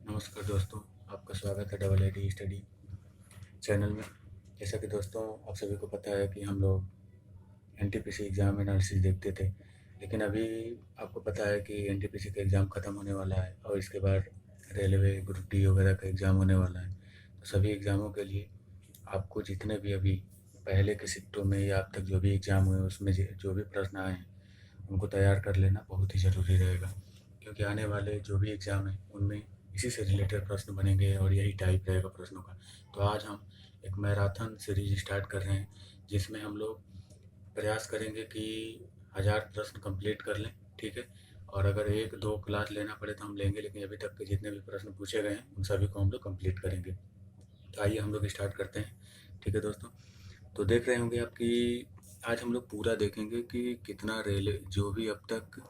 नमस्कार दोस्तों, आपका स्वागत है डबल आईडी स्टडी चैनल में। जैसा कि दोस्तों आप सभी को पता है कि हम लोग एनटीपीसी एग्ज़ाम एनालिसिस देखते थे, लेकिन अभी आपको पता है कि एनटीपीसी का एग्ज़ाम ख़त्म होने वाला है और इसके बाद रेलवे ग्रुप डी वगैरह का एग्ज़ाम होने वाला है। तो सभी एग्ज़ामों के लिए आपको जितने भी अभी पहले के शिफ्टों में या अब तक जो भी एग्ज़ाम हुए उसमें जो भी प्रश्न आए हैं उनको तैयार कर लेना बहुत ही ज़रूरी रहेगा, क्योंकि आने वाले जो भी एग्ज़ाम हैं उनमें इसी से रिलेटेड प्रश्न बनेंगे और यही टाइप रहेगा प्रश्नों का। तो आज हम एक मैराथन सीरीज स्टार्ट कर रहे हैं, जिसमें हम लोग प्रयास करेंगे कि 1000 प्रश्न कंप्लीट कर लें, ठीक है। और अगर 1-2 क्लास लेना पड़े तो हम लेंगे, लेकिन अभी तक के जितने भी प्रश्न पूछे गए हैं उन सभी को हम लोग कंप्लीट करेंगे। तो आइए हम लोग स्टार्ट करते हैं, ठीक है दोस्तों। तो देख रहे होंगे आप कि आज हम लोग पूरा देखेंगे कि कितना जो भी अब तक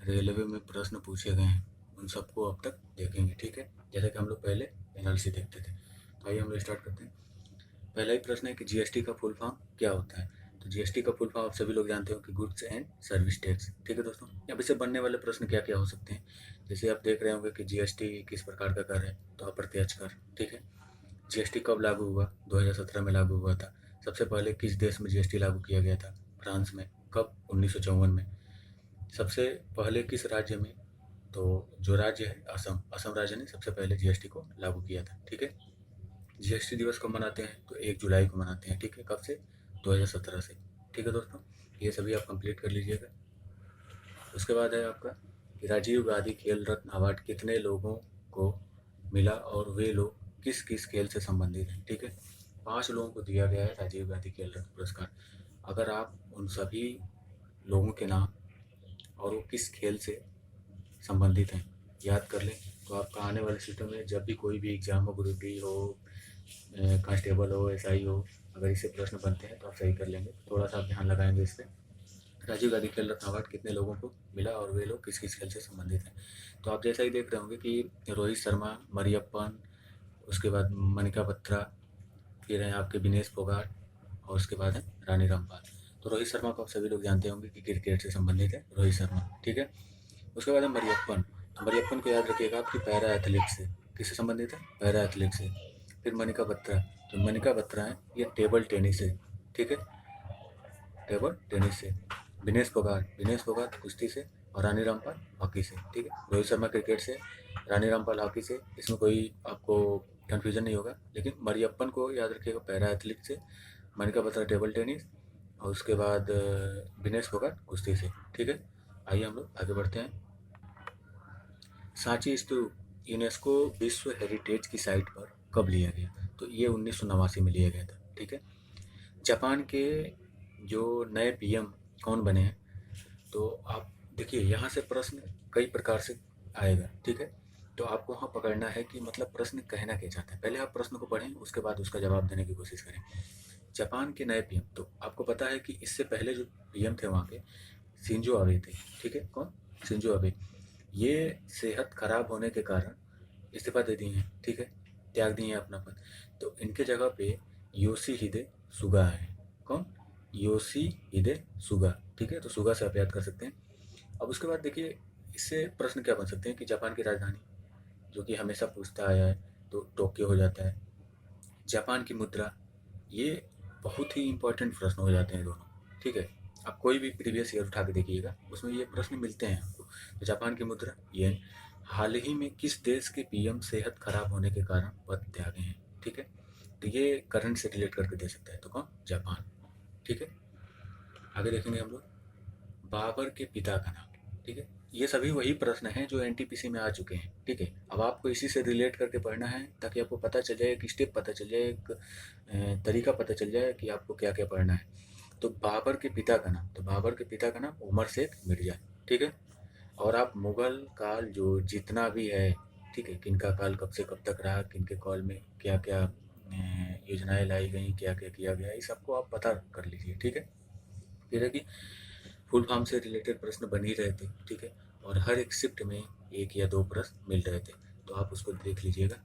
रेलवे में प्रश्न पूछे गए हैं उन सबको अब तक देखेंगे, ठीक है। जैसे कि हम लोग पहले एनएलसी देखते थे। तो आइए हम लोग स्टार्ट करते हैं। पहला ही प्रश्न है कि जीएसटी का फुल फॉर्म क्या होता है। तो जीएसटी का फुल फॉर्म आप सभी लोग जानते हो कि गुड्स एंड सर्विस टैक्स, ठीक है दोस्तों। अब इससे बनने वाले प्रश्न क्या क्या हो सकते हैं। जैसे आप देख रहे होंगे कि जीएसटी किस प्रकार का कर है, तो अप्रत्यक्ष कर, ठीक है। जीएसटी कब लागू हुआ? 2017 में लागू हुआ था। सबसे पहले किस देश में जीएसटी लागू किया गया था? फ्रांस में। कब? 1954 में। सबसे पहले किस राज्य में? तो जो राज्य है असम राज्य ने सबसे पहले जीएसटी को लागू किया था, ठीक है। जीएसटी दिवस कब मनाते हैं? तो 1 जुलाई को मनाते हैं, ठीक है। कब से? 2017 से, ठीक है दोस्तों। ये सभी आप कंप्लीट कर लीजिएगा। उसके बाद है आपका कि राजीव गांधी खेल रत्न अवार्ड कितने लोगों को मिला और वे लोग किस किस खेल से संबंधित हैं, ठीक है। 5 लोगों को दिया गया है राजीव गांधी खेल रत्न पुरस्कार। अगर आप उन सभी लोगों के नाम और वो किस खेल से संबंधित हैं याद कर लें, तो आपका आने वाले सिस्टम में जब भी कोई भी एग्जाम हो, ग्रुप डी हो, कांस्टेबल हो, एसआई हो, अगर इससे प्रश्न बनते हैं तो आप सही कर लेंगे। थोड़ा सा आप ध्यान लगाएंगे इस पर। राजीव गांधी खेल रत्न अवार्ड कितने लोगों को मिला और वे लोग किस किस खेल से संबंधित हैं। तो आप जैसा ही देख रहे होंगे कि रोहित शर्मा, मरियप्पन, उसके बाद मनिका बत्रा, फिर हैं आपके विनेश फोगाट और उसके बाद है रानी रामपाल। तो रोहित शर्मा को आप सभी लोग जानते होंगे कि क्रिकेट से संबंधित है रोहित शर्मा, ठीक है। उसके बाद है मरियप्पन। तो मरियप्पन को याद रखिएगा आपकी पैरा एथलीट से। किससे संबंधित है? पैरा एथलीट से। फिर मनिका बत्रा। तो मनिका बत्रा है ये टेबल टेनिस से, ठीक है, टेबल टेनिस से। विनेश फोगाट कुश्ती से और रानी रामपाल हॉकी से, ठीक है। रोहित शर्मा क्रिकेट से, रानी रामपाल हॉकी से, इसमें कोई आपको कन्फ्यूजन नहीं होगा। लेकिन मरियप्पन को याद रखिएगा पैरा एथलीट से, मनिका बत्रा टेबल टेनिस और उसके बाद विनेश फोगाट कुश्ती से, ठीक है। आइए हम लोग आगे बढ़ते हैं। सांची स्तूप यूनेस्को विश्व हेरिटेज की साइट पर कब लिया गया? तो ये 1989 में लिया गया था, ठीक है। जापान के जो नए पीएम कौन बने हैं, तो आप देखिए यहाँ से प्रश्न कई प्रकार से आएगा, ठीक है। तो आपको वहाँ पकड़ना है कि मतलब प्रश्न कहना क्या चाहता है। पहले आप प्रश्न को पढ़ें, उसके बाद उसका जवाब देने की कोशिश करें। जापान के नए पीएम, तो आपको पता है कि इससे पहले जो पीएम थे वहाँ के शिंजो अबे थे, ठीक है। कौन? Shinzo Abe. ये सेहत खराब होने के कारण इस्तीफा दे दिए हैं, ठीक है, त्याग दिए हैं अपना पद। तो इनके जगह पे योशीहिदे सुगा है। कौन? योशीहिदे सुगा, ठीक है। तो सुगा से आप याद कर सकते हैं। अब उसके बाद देखिए इससे प्रश्न क्या बन सकते हैं कि जापान की राजधानी, जो कि हमेशा पूछता आया है, तो टोक्यो हो जाता है। जापान की मुद्रा, ये बहुत ही इंपॉर्टेंट प्रश्न हो जाते हैं दोनों, ठीक है। आप कोई भी प्रीवियस ईयर उठा के देखिएगा, उसमें ये प्रश्न मिलते हैं आपको। तो जापान की मुद्रा येन। हाल ही में किस देश के पीएम सेहत खराब होने के कारण पद त्यागे हैं, ठीक है। तो ये करंट से रिलेट करके दे सकता है, तो कौन? जापान, ठीक है। आगे देखेंगे हम लोग बाबर के पिता का नाम, ठीक है। ये सभी वही प्रश्न हैं जो एनटीपीसी में आ चुके हैं, ठीक है। अब आपको इसी से रिलेट करके पढ़ना है ताकि आपको पता चल जाए, एक स्टेप पता चल जाए, एक तरीका पता चल जाए कि आपको क्या क्या पढ़ना है। तो बाबर के पिता का नाम, तो बाबर के पिता का नाम उमर शेख मिर्जा, ठीक है। और आप मुगल काल जो जितना भी है, ठीक है, किनका काल कब से कब तक रहा, किनके काल में क्या क्या योजनाएं लाई गई, क्या क्या किया गया, इस सबको आप पता कर लीजिए, ठीक है। फिर है कि फुल फॉर्म से रिलेटेड प्रश्न बन ही रहे थे, ठीक है। और हर एक शिफ्ट में 1 या 2 प्रश्न मिल रहे थे, तो आप उसको देख लीजिएगा।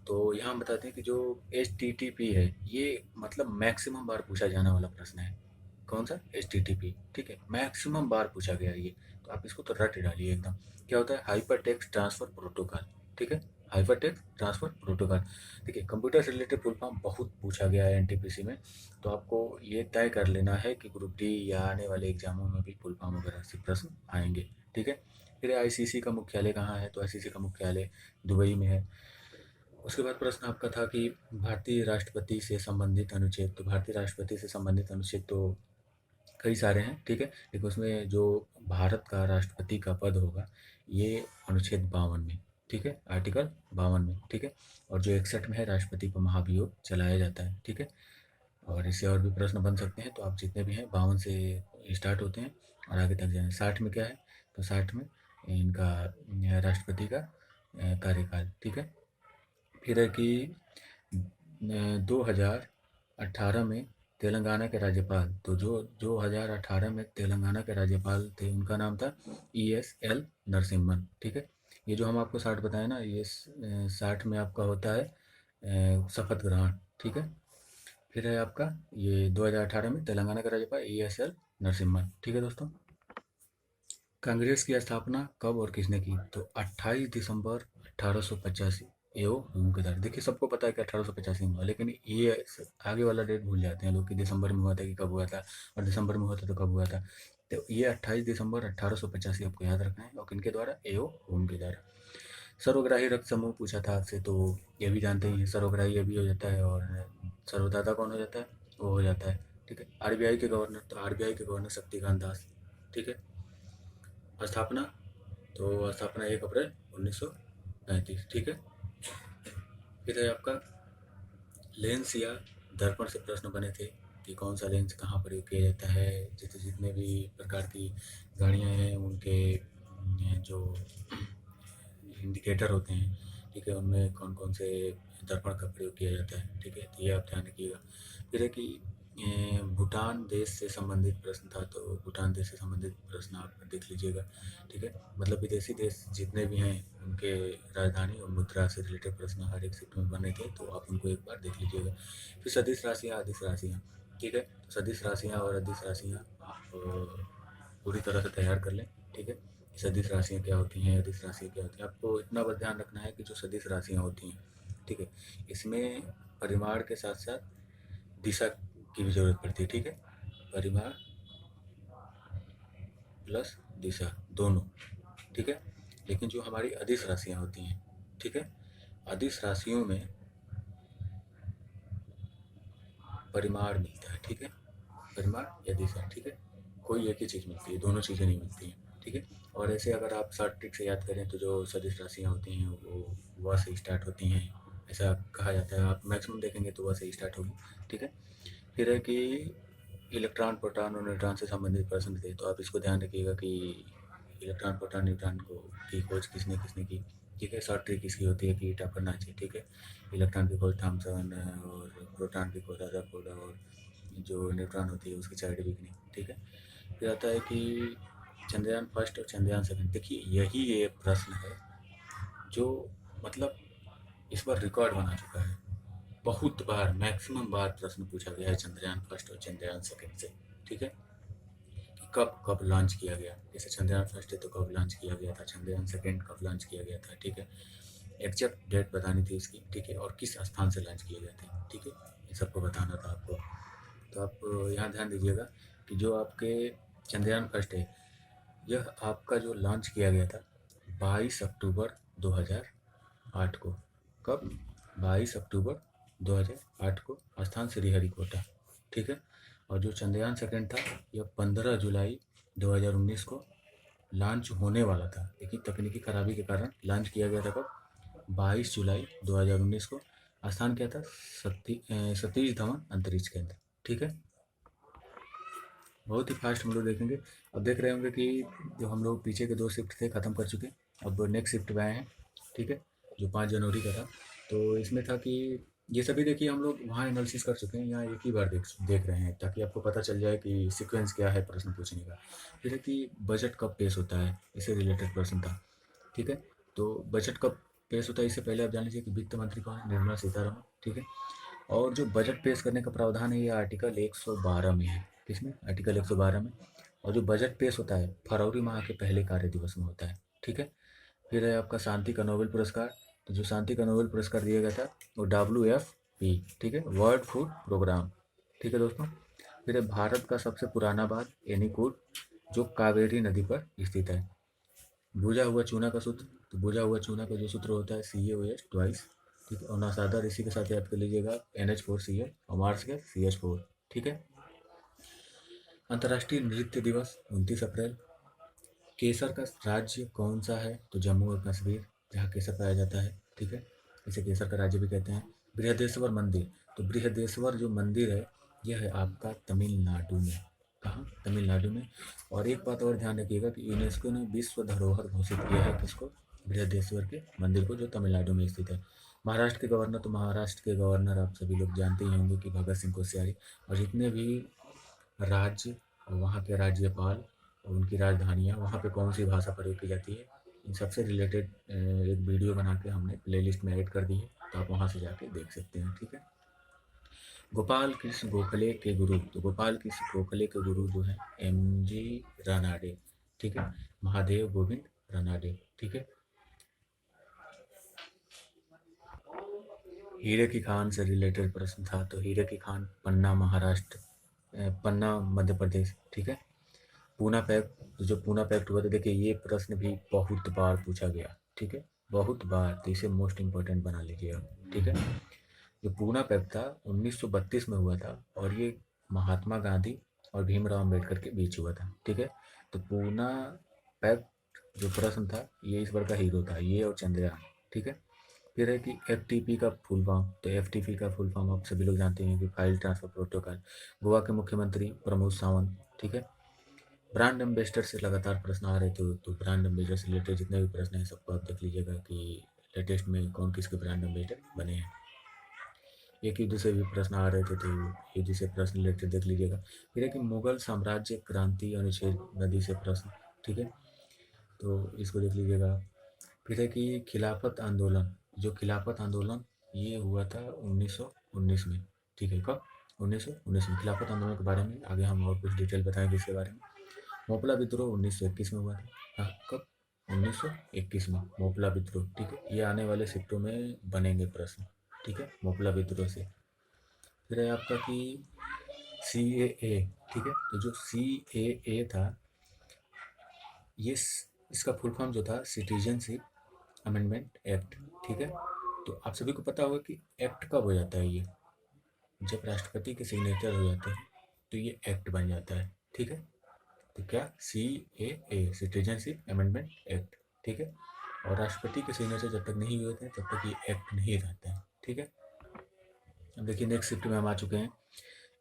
तो यहाँ हम बताते हैं कि जो HTTP है ये मतलब मैक्सिमम बार पूछा जाने वाला प्रश्न है। कौन सा? HTTP, ठीक है, मैक्सिमम बार पूछा गया ये। तो आप इसको तो रट डालिए एकदम। क्या होता है? हाइपर टेक्स्ट ट्रांसफर प्रोटोकॉल, ठीक है। Hyper text transfer protocol. देखिए, कंप्यूटर से रिलेटेड फुल फॉर्म बहुत पूछा गया है एनटीपीसी में, तो आपको ये तय कर लेना है कि ग्रुप डी या आने वाले एग्जामों में भी फुल फॉर्म वगैरह से प्रश्न आएंगे। ठीक है। फिर आईसीसी का मुख्यालय कहाँ है, तो आईसीसी का मुख्यालय दुबई में है। उसके बाद प्रश्न आपका था कि भारतीय राष्ट्रपति से संबंधित अनुच्छेद, तो भारतीय राष्ट्रपति से संबंधित अनुच्छेद तो कई सारे हैं। ठीक है। लेकिन उसमें जो भारत का राष्ट्रपति का पद होगा ये अनुच्छेद 52 में, ठीक है, आर्टिकल 52 में। ठीक है। और जो 61 में है, राष्ट्रपति पर महाभियोग चलाया जाता है। ठीक है। और इससे और भी प्रश्न बन सकते हैं, तो आप जितने भी हैं 52 से स्टार्ट होते हैं और आगे तक जाएँ। 60 में क्या है, तो 60 में इनका राष्ट्रपति का कार्यकाल। ठीक है। फिर है कि 2018 में तेलंगाना के राज्यपाल, तो जो 2018 में तेलंगाना के राज्यपाल थे उनका नाम था ESL नरसिम्हन। ठीक है। ये जो हम आपको 60 बताए ना, ये 60 में आपका होता है शपथ ग्रहण। ठीक है। फिर है आपका ये 2018 में तेलंगाना का राज्यपाल ESL नरसिम्हन। ठीक है दोस्तों। कांग्रेस की स्थापना कब और किसने की, तो 28 दिसंबर 1885 एवं हुम के द्वारा। देखिए, सबको पता है कि 1885 में हुआ, लेकिन ये आगे वाला डेट भूल जाते हैं लोग कि दिसंबर में हुआ था कि कब हुआ था, और दिसंबर में हुआ था तो कब हुआ था। तो ये 28 दिसंबर 1885 आपको याद रखना है, और किनके द्वारा, एओ हुम के द्वारा। सर्वग्राही रक्त समूह पूछा था आपसे, तो ये भी जानते ही हैं, सर्वग्राही ये भी हो जाता है, और सर्वदाता कौन हो जाता है, वो हो जाता है। ठीक है। आरबीआई के गवर्नर, तो आरबीआई के गवर्नर शक्तिकांत दास। ठीक है। स्थापना, तो स्थापना 1 अप्रैल 1935। ठीक है। फिर है आपका लेंस या दर्पण से प्रश्न बने थे कि कौन सा लेंस कहाँ प्रयोग किया जाता है। जैसे जितने भी प्रकार की गाड़ियाँ हैं उनके जो इंडिकेटर होते हैं, ठीक है, उनमें कौन कौन से दर्पण का प्रयोग किया जाता है। ठीक है। तो ये आप ध्यान रखिएगा। फिर है कि भूटान देश से संबंधित प्रश्न था, तो भूटान देश से संबंधित प्रश्न आप देख लीजिएगा। ठीक है। मतलब विदेशी देश जितने भी हैं उनके राजधानी और मुद्रा से रिलेटेड प्रश्न हर एक शिफ्ट में बने थे, तो आप उनको एक बार देख लीजिएगा। फिर सदिश राशियाँ, अदिश राशियाँ। ठीक है। तो सदिश राशियाँ और अदिश राशियाँ आप पूरी तरह से तैयार कर लें। ठीक है। सदिश राशियाँ क्या होती हैं, अदिश राशियाँ क्या होती हैं, आपको इतना बस ध्यान रखना है कि जो सदिश राशियाँ होती हैं, ठीक है, इसमें परिमाण के साथ साथ दिशा की भी ज़रूरत पड़ती है। ठीक है। परिमाण प्लस दिशा दोनों। ठीक है। लेकिन जो हमारी अदिश राशियाँ होती हैं, ठीक है, अदिश राशियों में परिमाण मिलता है। ठीक है। परिमाण या दिशा। ठीक है। कोई एक ही चीज़ मिलती है, दोनों चीज़ें नहीं मिलती हैं। ठीक है। और ऐसे अगर आप शॉर्ट ट्रिक से याद करें तो जो सदिश राशियाँ होती हैं वो व से स्टार्ट होती हैं, ऐसा कहा जाता है। आप मैक्सिमम देखेंगे तो व से स्टार्ट होगी। ठीक है। फिर है कि इलेक्ट्रॉन, प्रोटॉन और न्यूट्रॉन से संबंधित प्रश्न थे, तो आप इसको ध्यान रखिएगा कि इलेक्ट्रॉन, प्रोटॉन, न्यूट्रॉन को की खोज किसने किसने की। ठीक है। शॉर्ट ट्रिक इसकी होती है कि ईटा फर्नाची। ठीक है। इलेक्ट्रॉन की खोज थॉमसन, और प्रोटॉन की खोज रदरफोर्ड, और जो न्यूट्रॉन होती है उसकी चार्ल्स-डिग्री। ठीक है। फिर आता है कि चंद्रयान फर्स्ट और चंद्रयान सेकंड। देखिए, यही ये प्रश्न है जो मतलब इस बार रिकॉर्ड बना चुका है। बहुत बार, मैक्सिमम बार प्रश्न पूछा गया है चंद्रयान फर्स्ट और चंद्रयान सेकंड से। ठीक है। कब कब लॉन्च किया गया, जैसे चंद्रयान फर्स्ट है तो कब लॉन्च किया गया था, चंद्रयान सेकंड कब लॉन्च किया गया था। ठीक है। एग्जैक्ट डेट बतानी थी इसकी। ठीक है। और किस स्थान से लॉन्च किए गए थे। ठीक है। ये सबको बताना था आपको। तो आप यहाँ ध्यान दीजिएगा कि जो आपके चंद्रयान फर्स्ट है, यह आपका जो लॉन्च किया गया था 22 अक्टूबर 2008 को। कब? 22 अक्टूबर 2008 को। स्थान श्रीहरिकोटा। ठीक है। और जो चंद्रयान सेकंड था यह 15 जुलाई 2019 को लॉन्च होने वाला था, लेकिन तकनीकी खराबी के कारण लॉन्च किया गया था कब? 22 जुलाई 2019 को। स्थान क्या था? सतीश धवन अंतरिक्ष केंद्र। ठीक है। बहुत ही फास्ट हम लोग देखेंगे। अब देख रहे होंगे कि जो हम लोग पीछे के 2 शिफ्ट थे ख़त्म कर चुके हैं, अब नेक्स्ट शिफ्ट पे आए हैं। ठीक है। जो 5 जनवरी का था, तो इसमें था कि ये सभी देखिए हम लोग वहाँ एनालिसिस कर चुके हैं, यहाँ एक ही बार देख देख रहे हैं ताकि आपको पता चल जाए कि सीक्वेंस क्या है प्रश्न पूछने का। फिर है कि बजट कब पेश होता है, इससे रिलेटेड प्रश्न था। ठीक है। तो बजट कब पेश होता है, इससे पहले आप जान लीजिए कि वित्त मंत्री कौन है? निर्मला सीतारमण। ठीक है। और जो बजट पेश करने का प्रावधान है ये आर्टिकल 112 में है। किसमें? आर्टिकल 112 में। और जो बजट पेश होता है फरवरी माह के पहले कार्य दिवस में होता है। ठीक है। फिर है आपका शांति का नोबेल पुरस्कार, तो जो शांति का नोबेल पुरस्कार दिया गया था वो WFP, ठीक है, वर्ल्ड फूड प्रोग्राम, ठीक है दोस्तों। फिर है भारत का सबसे पुराना बांध एनीकूट, जो कावेरी नदी पर स्थित है। बुझा हुआ चूना का सूत्र, तो बुझा हुआ चूना का जो सूत्र होता है CaOH ट्वाइस, ठीक है। और नासादार इसी के साथ याद कर लीजिएगा NH4Cl, और मार्स गैस CH4, ठीक है। अंतर्राष्ट्रीय नृत्य दिवस 29 अप्रैल। केसर का राज्य कौन सा है, तो जम्मू और कश्मीर, जहाँ केसर पाया जाता है, ठीक है। इसे केसर का राज्य भी कहते हैं। बृहदेश्वर मंदिर, तो बृहदेश्वर जो मंदिर है यह है आपका तमिलनाडु में। कहाँ? तमिलनाडु में। और एक बात और ध्यान रखिएगा कि यूनेस्को ने विश्व धरोहर घोषित किया है किसको? बृहदेश्वर के मंदिर को, जो तमिलनाडु में स्थित है। महाराष्ट्र के गवर्नर, तो महाराष्ट्र के गवर्नर आप सभी लोग जानते ही होंगे कि भगत सिंह कोश्यारी। और जितने भी राज्य और वहाँ के राज्यपाल और उनकी राजधानियाँ, वहाँ पे कौन सी भाषा प्रयोग की जाती है, इन सबसे रिलेटेड एक वीडियो बना के हमने प्लेलिस्ट में ऐड कर दी है, तो आप वहाँ से जाके देख सकते हैं, ठीक है। गोपाल कृष्ण गोखले के गुरु, तो गोपाल कृष्ण गोखले के गुरु जो है MG रानाडे, ठीक है। महादेव गोविंद रानाडे, ठीक है। हीरे की खान से रिलेटेड प्रश्न था, तो हीरे की खान पन्ना महाराष्ट्र, पन्ना मध्य प्रदेश, ठीक है। पूना पैक्ट, तो जो पूना पैक्ट हुआ था, देखिए ये प्रश्न भी बहुत बार पूछा गया, ठीक है, बहुत बार, तो इसे मोस्ट इम्पोर्टेंट बना लीजिए आप, ठीक है। जो पूना पैक्ट था 1932 में हुआ था, और ये महात्मा गांधी और भीमराव अम्बेडकर के बीच हुआ था, ठीक है। तो पूना पैक्ट जो प्रश्न था ये इस बार का हीरो था, ये और चंद्रयान, ठीक है। फिर है कि FTP का फुल फॉर्म, तो FTP का फुल फॉर्म आप सभी लोग जानते हैं कि फाइल ट्रांसफर प्रोटोकॉल। गोवा के मुख्यमंत्री प्रमोद सावंत, ठीक है। ब्रांड एम्बेसडर से लगातार प्रश्न आ रहे थे, तो ब्रांड एम्बेसडर से रिलेटेड जितने भी प्रश्न हैं सबको आप देख लीजिएगा कि लेटेस्ट में कौन किसके ब्रांड एम्बेसडर बने हैं। एक युद्ध से भी प्रश्न आ रहे थे, तो युद्ध से प्रश्न रिलेटेड देख लीजिएगा। फिर है कि मुगल साम्राज्य क्रांति अनुच्छेद नदी से प्रश्न, ठीक है, तो इसको देख लीजिएगा। फिर है कि खिलाफत आंदोलन, जो खिलाफत आंदोलन ये हुआ था 1919 में, ठीक है। कब? 1919 में। खिलाफत आंदोलन के बारे में आगे हम और कुछ डिटेल बताएंगे इसके बारे में। मोपला विद्रोह 1921 में हुआ था। हाँ, कब? 1921 में मोपला विद्रोह, ठीक है। ये आने वाले शिफ्टों में बनेंगे प्रश्न, ठीक है, मोपला विद्रोह से। फिर है आपका कि CAA, ठीक है। तो जो CAA था ये इसका फुल फॉर्म जो था सिटीजनशिप अमेंडमेंट एक्ट, ठीक है। तो आप सभी को पता होगा कि एक्ट कब हो जाता है ये, जब राष्ट्रपति के सिग्नेचर हो जाते हैं तो ये एक्ट बन जाता है, ठीक है। तो क्या? CAA सिटीजनशिप अमेंडमेंट एक्ट, ठीक है। और राष्ट्रपति के सिग्नेचर जब तक नहीं हुए थे तब तक ये एक्ट नहीं रहता है, ठीक है। अब देखिए नेक्स्ट शिफ्ट में हम आ चुके हैं।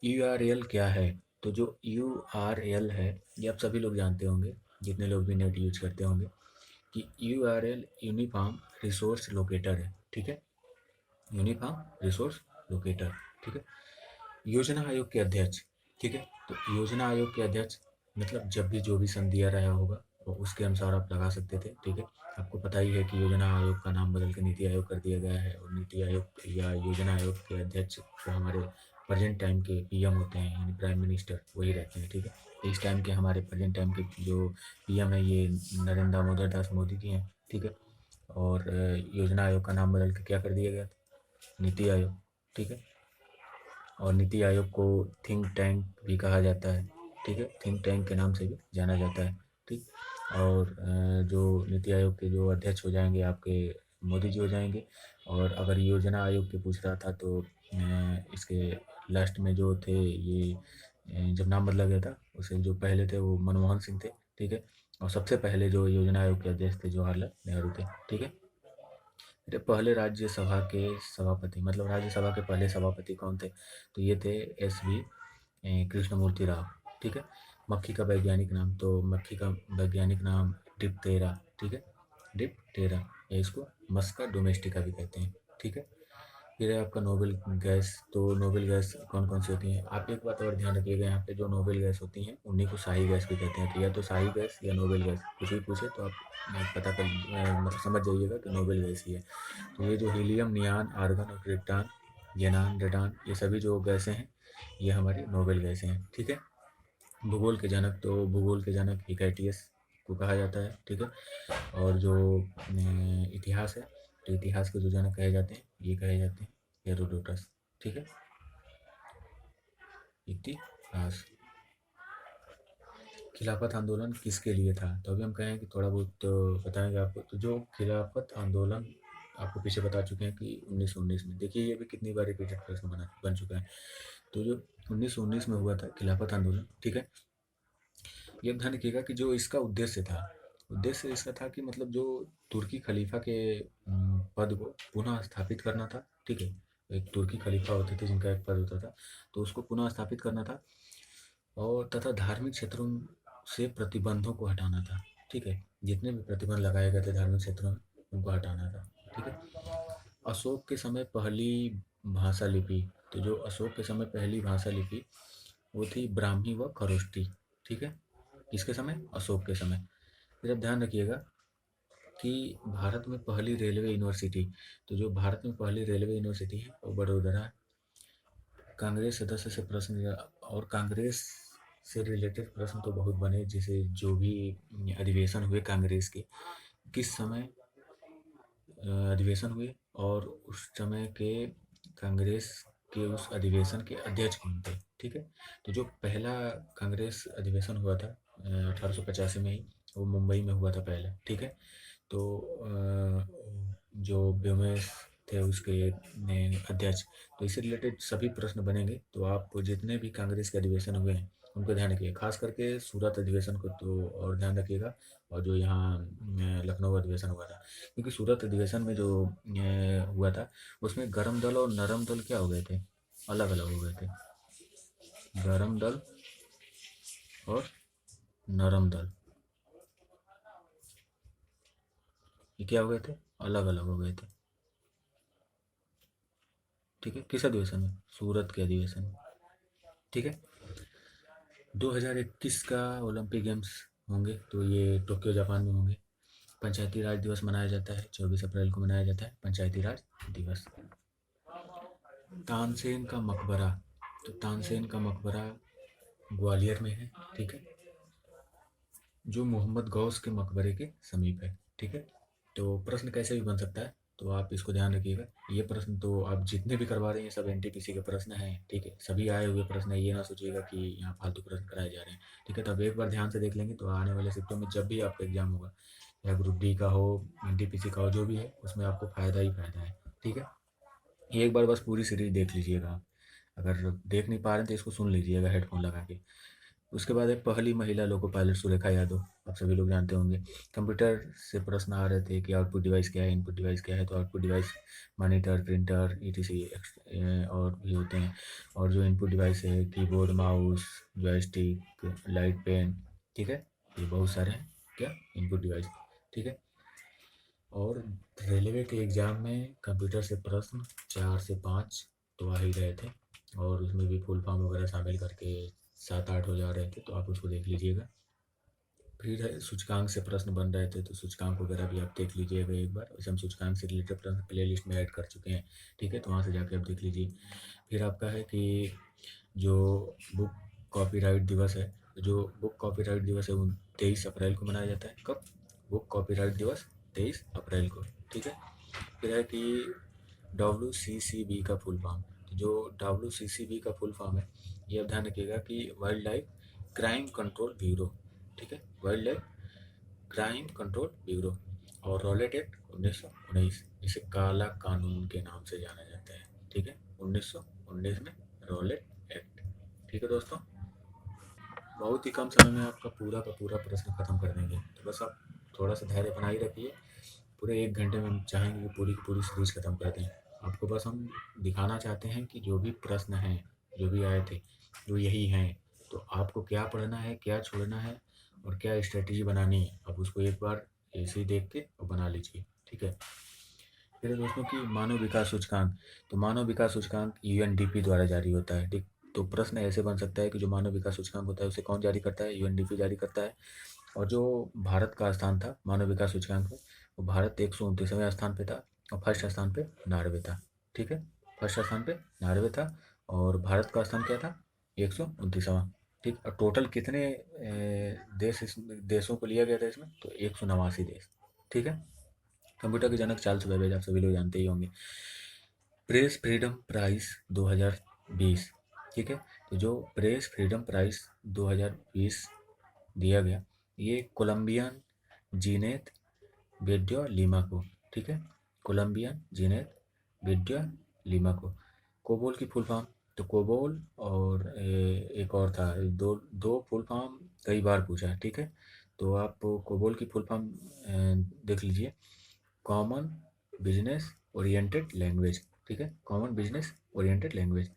URL क्या है, तो जो URL है ये आप सभी लोग जानते होंगे, जितने लोग भी नेट यूज करते होंगे, कि URL यूनिफॉर्म रिसोर्स लोकेटर है, ठीक है। यूनिफॉर्म रिसोर्स लोकेटर, ठीक है। योजना आयोग के अध्यक्ष, ठीक है। तो योजना आयोग के अध्यक्ष मतलब जब भी जो भी सन दिया रहा होगा वो उसके अनुसार आप लगा सकते थे, ठीक है। आपको पता ही है कि योजना आयोग का नाम बदल के नीति आयोग कर दिया गया है, और नीति आयोग या योजना आयोग के अध्यक्ष जो हमारे प्रेजेंट टाइम के PM होते हैं, यानी प्राइम मिनिस्टर, वही रहते हैं, ठीक है। इस टाइम के हमारे प्रेजेंट टाइम के जो PM है ये नरेंद्र दामोदर दास मोदी जी हैं, ठीक है। और योजना आयोग का नाम बदल के क्या कर दिया गया था? नीति आयोग, ठीक है। और नीति आयोग को थिंक टैंक भी कहा जाता है, ठीक है, थिंक टैंक के नाम से भी जाना जाता है, ठीक। और जो नीति आयोग के जो अध्यक्ष हो जाएंगे आपके मोदी जी हो जाएंगे। और अगर योजना आयोग के पूछ रहा था तो इसके लास्ट में जो थे ये जब नाम बदला गया था उसे जो पहले थे वो मनमोहन सिंह थे, ठीक है। और सबसे पहले जो योजना आयोग के अध्यक्ष थे जवाहरलाल नेहरू थे, ठीक है। मेरे पहले राज्यसभा के सभापति, मतलब राज्यसभा के पहले सभापति कौन थे, तो ये थे SV कृष्णमूर्ति राव, ठीक है। मक्खी का वैज्ञानिक नाम, तो मक्खी का वैज्ञानिक नाम डिप्टेरा, ठीक है, डिप्टेरा, या इसको मस्का डोमेस्टिका भी कहते हैं, ठीक है। फिर है आपका नोबेल गैस, तो नोबेल गैस कौन कौन सी होती हैं? आप एक बात और ध्यान रखिएगा, यहाँ पे जो नोबेल गैस होती हैं उन्हीं को शाही गैस भी कहते हैं। तो या तो शाही गैस या नोबेल गैस, कुछ भी पूछे तो आप पता कर मतलब समझ जाइएगा कि नोबेल गैस ही है। तो ये जो हीलियम, नियान, आर्गन और क्रिप्टान, जेनान, रेडान, ये सभी जो गैसें हैं ये हमारी नोबेल गैसें हैं, ठीक है। भूगोल के जनक, तो भूगोल के जनक हिकैटियस को कहा जाता है, ठीक है। और जो इतिहास है तो इतिहास के जो जनक कहे जाते हैं ये कहे जाते हैं हेरोडोटस। ठीक है, इतिहास। खिलाफत आंदोलन किसके लिए था? तो अभी हम कहें कि थोड़ा बहुत तो बताएंगे आपको। तो जो खिलाफत आंदोलन आपको पीछे बता चुके हैं कि 1919 में, देखिए ये भी कितनी बार रिपीटेड प्रश्न बन चुका है। तो जो 1919 में हुआ था खिलाफत आंदोलन, ठीक है, ये ध्यान रखिएगा कि जो इसका उद्देश्य था, उद्देश्य इसका था कि मतलब जो तुर्की खलीफा के पद को पुनः स्थापित करना था। ठीक है, एक तुर्की खलीफा होते थे जिनका एक पद होता था, तो उसको पुनः स्थापित करना था, और तथा धार्मिक क्षेत्रों से प्रतिबंधों को हटाना था। ठीक है, जितने भी प्रतिबंध लगाए गए थे धार्मिक क्षेत्रों में उनको हटाना था। ठीक है, अशोक के समय पहली भाषा लिपि, तो जो अशोक के समय पहली भाषा लिपि वो थी ब्राह्मी व खरोष्टी। ठीक है, किसके समय? अशोक के समय। फिर अब ध्यान रखिएगा कि भारत में पहली रेलवे यूनिवर्सिटी, तो जो भारत में पहली रेलवे यूनिवर्सिटी है वो बड़ोदरा है। कांग्रेस सदस्य से प्रश्न, और कांग्रेस से रिलेटेड प्रश्न तो बहुत बने, जैसे जो भी अधिवेशन हुए कांग्रेस के, किस समय अधिवेशन हुए, और उस समय के कांग्रेस के उस अधिवेशन के अध्यक्ष कौन थे। ठीक है, तो जो पहला कांग्रेस अधिवेशन हुआ था 1885 में ही, वो मुंबई में हुआ था पहले। ठीक है, तो जो व्योमेश थे उसके अध्यक्ष, तो इससे रिलेटेड सभी प्रश्न बनेंगे। तो आप जितने भी कांग्रेस के अधिवेशन हुए हैं उनको ध्यान रखिएगा, खास करके सूरत अधिवेशन को तो और ध्यान रखिएगा, और जो यहाँ लखनऊ अधिवेशन हुआ था, क्योंकि सूरत अधिवेशन में जो हुआ था उसमें गरम दल और नरम दल क्या हो गए थे, अलग अलग हो गए थे। गरम दल और नरम दल ये क्या हो गए थे, अलग अलग हो गए थे। ठीक है, किस अधिवेशन में? सूरत के अधिवेशन में। ठीक है, 2021 का ओलंपिक गेम्स होंगे तो ये टोक्यो जापान में होंगे। पंचायती राज दिवस मनाया जाता है 24 अप्रैल को मनाया जाता है पंचायती राज दिवस। तानसेन का मकबरा, तो तानसेन का मकबरा ग्वालियर में है। ठीक है, जो मोहम्मद गौस के मकबरे के समीप है। ठीक है, तो प्रश्न कैसे भी बन सकता है, तो आप इसको ध्यान रखिएगा। ये प्रश्न तो आप जितने भी करवा रहे हैं सब एनटीपीसी के प्रश्न हैं। ठीक है, सभी आए हुए प्रश्न है, ये ना सोचिएगा कि यहाँ फालतू प्रश्न कराए जा रहे हैं। ठीक है, तो अब एक बार ध्यान से देख लेंगे तो आने वाले शिफ्टों में जब भी आपका एग्जाम होगा, या ग्रुप डी का हो, एनटीपीसी का हो, जो भी है उसमें आपको फ़ायदा ही फ़ायदा है। ठीक है, एक बार बस पूरी सीरीज देख लीजिएगा आप। अगर देख नहीं पा रहे हैं तो इसको सुन लीजिएगा हेडफोन लगा के। उसके बाद एक पहली महिला लोको पायलट सुरेखा यादव, आप सभी लोग जानते होंगे। कंप्यूटर से प्रश्न आ रहे थे कि आउटपुट डिवाइस क्या है, इनपुट डिवाइस क्या है, तो output device monitor, printer, etc और भी होते हैं। और जो इनपुट डिवाइस है keyboard, mouse, joystick, light pen. ठीक है, ये बहुत सारे हैं क्या इनपुट डिवाइस। ठीक है, और रेलवे के एग्ज़ाम में कंप्यूटर से प्रश्न 4 से 5 तो आ ही रहे थे, और उसमें भी फुल फॉर्म वगैरह शामिल करके 7-8 हो जा रहे थे, तो आप उसको देख लीजिएगा। फिर सूचकांक से प्रश्न बन रहे थे, तो सूचकांक वगैरह भी आप देख लीजिएगा एक बार। वैसे हम सूचकांक से रिलेटेड प्रश्न प्ले लिस्ट में ऐड कर चुके हैं। ठीक है, तो वहाँ से जाके आप देख लीजिए। फिर आपका है कि जो बुक कॉपीराइट दिवस है, जो बुक कॉपीराइट दिवस है वो 23 अप्रैल को मनाया जाता है। कब? बुक कॉपीराइट दिवस 23 अप्रैल को। ठीक है, फिर है कि WCCB का फुल फॉर्म, तो जो WCCB का फुल फॉर्म है ये आप ध्यान रखिएगा कि wild life crime control bureau. ठीक है, wild life crime control bureau. और रॉलेट एक्ट 1919, जिसे काला कानून के नाम से जाना जाता है। ठीक है, 1919 में रॉलेट एक्ट। ठीक है दोस्तों, बहुत ही कम समय में आपका पूरा का पूरा प्रश्न खत्म कर देंगे, तो बस आप थोड़ा सा धैर्य बनाए रखिए। पूरे 1 घंटे में हम चाहेंगे कि पूरी की पूरी सीरीज खत्म कर दें। आपको बस हम दिखाना चाहते हैं कि जो भी प्रश्न हैं, जो भी आए थे, वो यही हैं। तो आपको क्या पढ़ना है, क्या छोड़ना है, और क्या स्ट्रेटेजी बनानी है, आप उसको एक बार ऐसे ही देख के और बना लीजिए। ठीक है, फिर दोस्तों की मानव विकास सूचकांक, तो मानव विकास सूचकांक यूएनडीपी द्वारा जारी होता है। ठीक, तो प्रश्न ऐसे बन सकता है कि जो मानव विकास सूचकांक होता है उसे कौन जारी करता है? यूएनडीपी जारी करता है। और जो भारत का स्थान था मानव विकास सूचकांक में, वो भारत 129वें स्थान पे था, और फर्स्ट स्थान पे 90 था। ठीक है, फर्स्ट स्थान पे 90 था, और भारत का स्थान क्या था? 129वां। ठीक, और टोटल कितने देशों को लिया गया था इसमें? तो 189 देश। ठीक है, कंप्यूटर के जनक चार्ल्स बेबेज आप सभी लोग जानते ही होंगे। प्रेस फ्रीडम प्राइज 2020, ठीक है। तो जो प्रेस फ्रीडम प्राइज 2020 दिया गया, ये कोलंबियन जीनेत बेड्यो लीमा को, ठीक है। कोलंबियन जीनेत बेड्यो लीमा को। कोबोल की फुल फॉर्म, तो कोबोल और एक और था, दो दो फुल फॉर्म कई बार पूछा, ठीक है। तो आप कोबोल की फुल फॉर्म देख लीजिए, कॉमन बिजनेस ओरिएंटेड लैंग्वेज, ठीक है। Common business oriented language.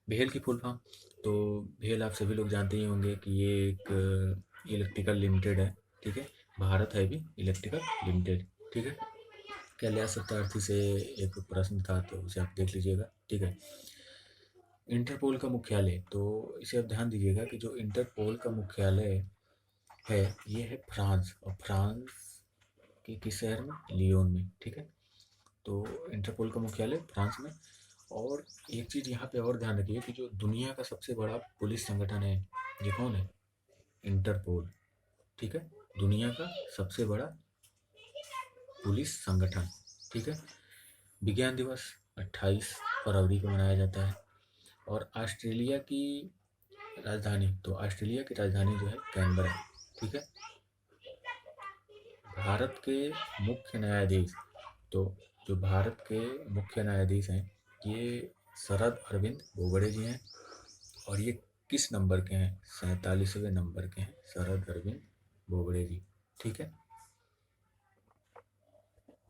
भेल की फुल फॉर्म, तो भेल आप सभी लोग जानते ही होंगे कि ये एक इलेक्ट्रिकल लिमिटेड है, ठीक है। भारत है भी इलेक्ट्रिकल लिमिटेड, ठीक है। कैलाश सत्यार्थी से एक प्रश्न था, तो उसे आप देख लीजिएगा, ठीक है। इंटरपोल का मुख्यालय, तो इसे आप ध्यान दीजिएगा कि जो इंटरपोल का मुख्यालय है, ये है फ्रांस, और फ्रांस के किस शहर में? लियोन में, ठीक है। तो इंटरपोल का मुख्यालय फ्रांस में। और एक चीज़ यहाँ पे और ध्यान रखिए कि जो दुनिया का सबसे बड़ा पुलिस संगठन है, ये कौन है? इंटरपोल, ठीक है। दुनिया का सबसे बड़ा पुलिस संगठन, ठीक है। विज्ञान दिवस 28 फरवरी को मनाया जाता है। और ऑस्ट्रेलिया की राजधानी, तो ऑस्ट्रेलिया की राजधानी जो है कैनबरा, ठीक है। भारत के मुख्य न्यायाधीश, तो जो भारत के मुख्य न्यायाधीश हैं, ये शरद अरविंद बोबड़े जी हैं। और ये किस नंबर के हैं? 47वें नंबर के हैं शरद अरविंद बोबड़े जी, ठीक है।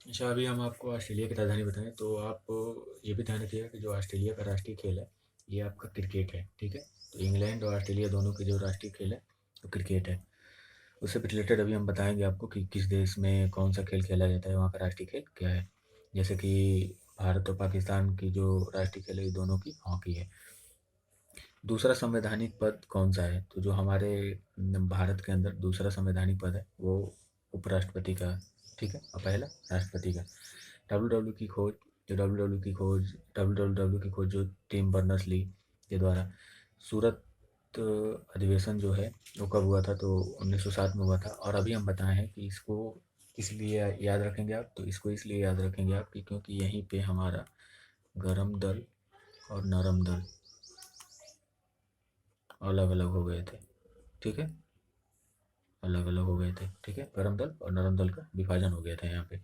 अच्छा, अभी हम आपको ऑस्ट्रेलिया की राजधानी बताएं, तो आप ये भी ध्यान रखिएगा कि जो ऑस्ट्रेलिया का राष्ट्रीय खेल है, ये आपका क्रिकेट है, ठीक है। तो इंग्लैंड और ऑस्ट्रेलिया दोनों की जो राष्ट्रीय खेल है, वो क्रिकेट है। उससे रिलेटेड अभी हम बताएंगे आपको कि किस देश में कौन सा खेल खेला जाता है, वहाँ का राष्ट्रीय खेल क्या है। जैसे कि भारत और पाकिस्तान की जो राष्ट्रीय खेल है, ये दोनों की हॉकी है। दूसरा संवैधानिक पद कौन सा है? तो जो हमारे भारत के अंदर दूसरा संवैधानिक पद है, वो उपराष्ट्रपति का, ठीक है। और पहला राष्ट्रपति का। डब्ल्यू की खोज, जो डब्ल्यू की खोज जो टिम बर्नर्स ली के द्वारा, सूरत अधिवेशन जो है वो कब हुआ था? तो 1907 में हुआ था। और अभी हम बताए हैं कि इसको इसलिए याद रखेंगे आप, तो इसको इसलिए याद रखेंगे आप कि क्योंकि यहीं पे हमारा गरम दल और नरम दल अलग अलग हो गए थे, ठीक है। अलग अलग हो गए थे, ठीक है। गरम दल और नरम दल का विभाजन हो गया था यहाँ पे।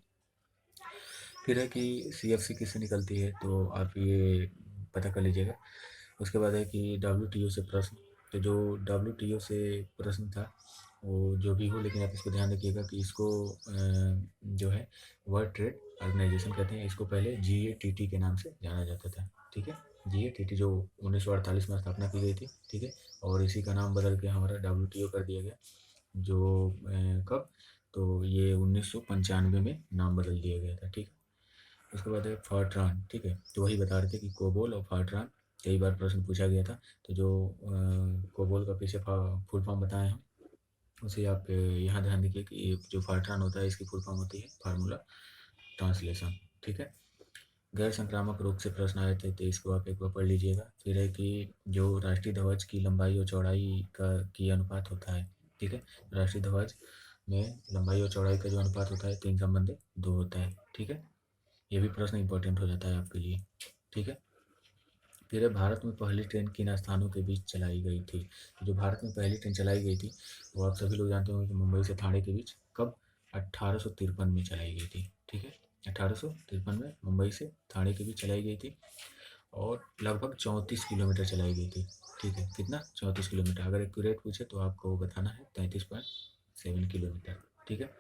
फिर है कि CFC किससे निकलती है, तो आप ये पता कर लीजिएगा। उसके बाद है कि WTO से प्रश्न, तो जो WTO से प्रश्न था, वो जो भी हो, लेकिन आप इसको ध्यान रखिएगा कि इसको जो है वर्ल्ड ट्रेड ऑर्गेनाइजेशन कहते हैं। इसको पहले GATT के नाम से जाना जाता था, ठीक है। GATT जो 1948 में स्थापना की गई थी, ठीक है। और इसी का नाम बदल के हमारा WTO कर दिया गया, जो कब? तो ये 1995 में नाम बदल दिया गया था, ठीक है। उसके बाद है फॉर्ट्रान, ठीक है। तो वही बता रहे थे कि कोबोल और फॉर्ट्रान कई बार प्रश्न पूछा गया था। तो जो कोबोल का पीछे फुल फॉर्म बताए हैं, उसे आप यहाँ ध्यान रखिए कि जो फॉर्ट्रान होता है, इसकी फुल फॉर्म होती है फार्मूला ट्रांसलेशन, ठीक है। गैर संक्रामक रोग से प्रश्न आए थे, तो इसको आप एक बार पढ़ लीजिएगा। फिर है कि जो राष्ट्रीय ध्वज की लंबाई और चौड़ाई का की अनुपात होता है, ठीक है। राष्ट्रीय ध्वज में लंबाई और चौड़ाई का जो अनुपात होता है, 3:2 होता है, ठीक है। ये भी प्रश्न इंपॉर्टेंट हो जाता है आपके लिए, ठीक है। फिर है भारत में पहली ट्रेन किन स्थानों के बीच चलाई गई थी? जो भारत में पहली ट्रेन चलाई गई थी, वो आप सभी लोग जानते होंगे कि मुंबई से ठाणे के बीच कब? 1853 में चलाई गई थी, ठीक है। 1853 में मुंबई से ठाणे के बीच चलाई गई थी। और लगभग 34 किलोमीटर चलाई गई थी, ठीक है। कितना? 34 किलोमीटर। अगर एक्यूरेट पूछे तो आपको बताना है 33.7 किलोमीटर, ठीक है।